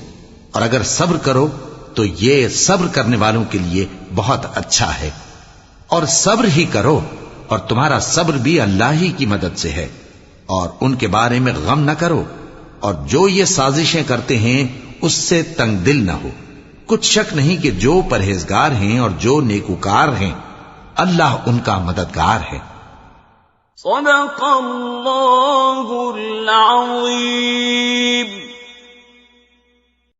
[SPEAKER 2] اور اگر صبر کرو تو یہ صبر کرنے والوں کے لیے بہت اچھا ہے۔ اور صبر ہی کرو، اور تمہارا صبر بھی اللہ ہی کی مدد سے ہے، اور ان کے بارے میں غم نہ کرو، اور جو یہ سازشیں کرتے ہیں اس سے تنگ دل نہ ہو۔ کچھ شک نہیں کہ جو پرہیزگار ہیں اور جو نیکوکار ہیں اللہ ان کا مددگار ہے۔
[SPEAKER 1] صدق اللہ العظیم۔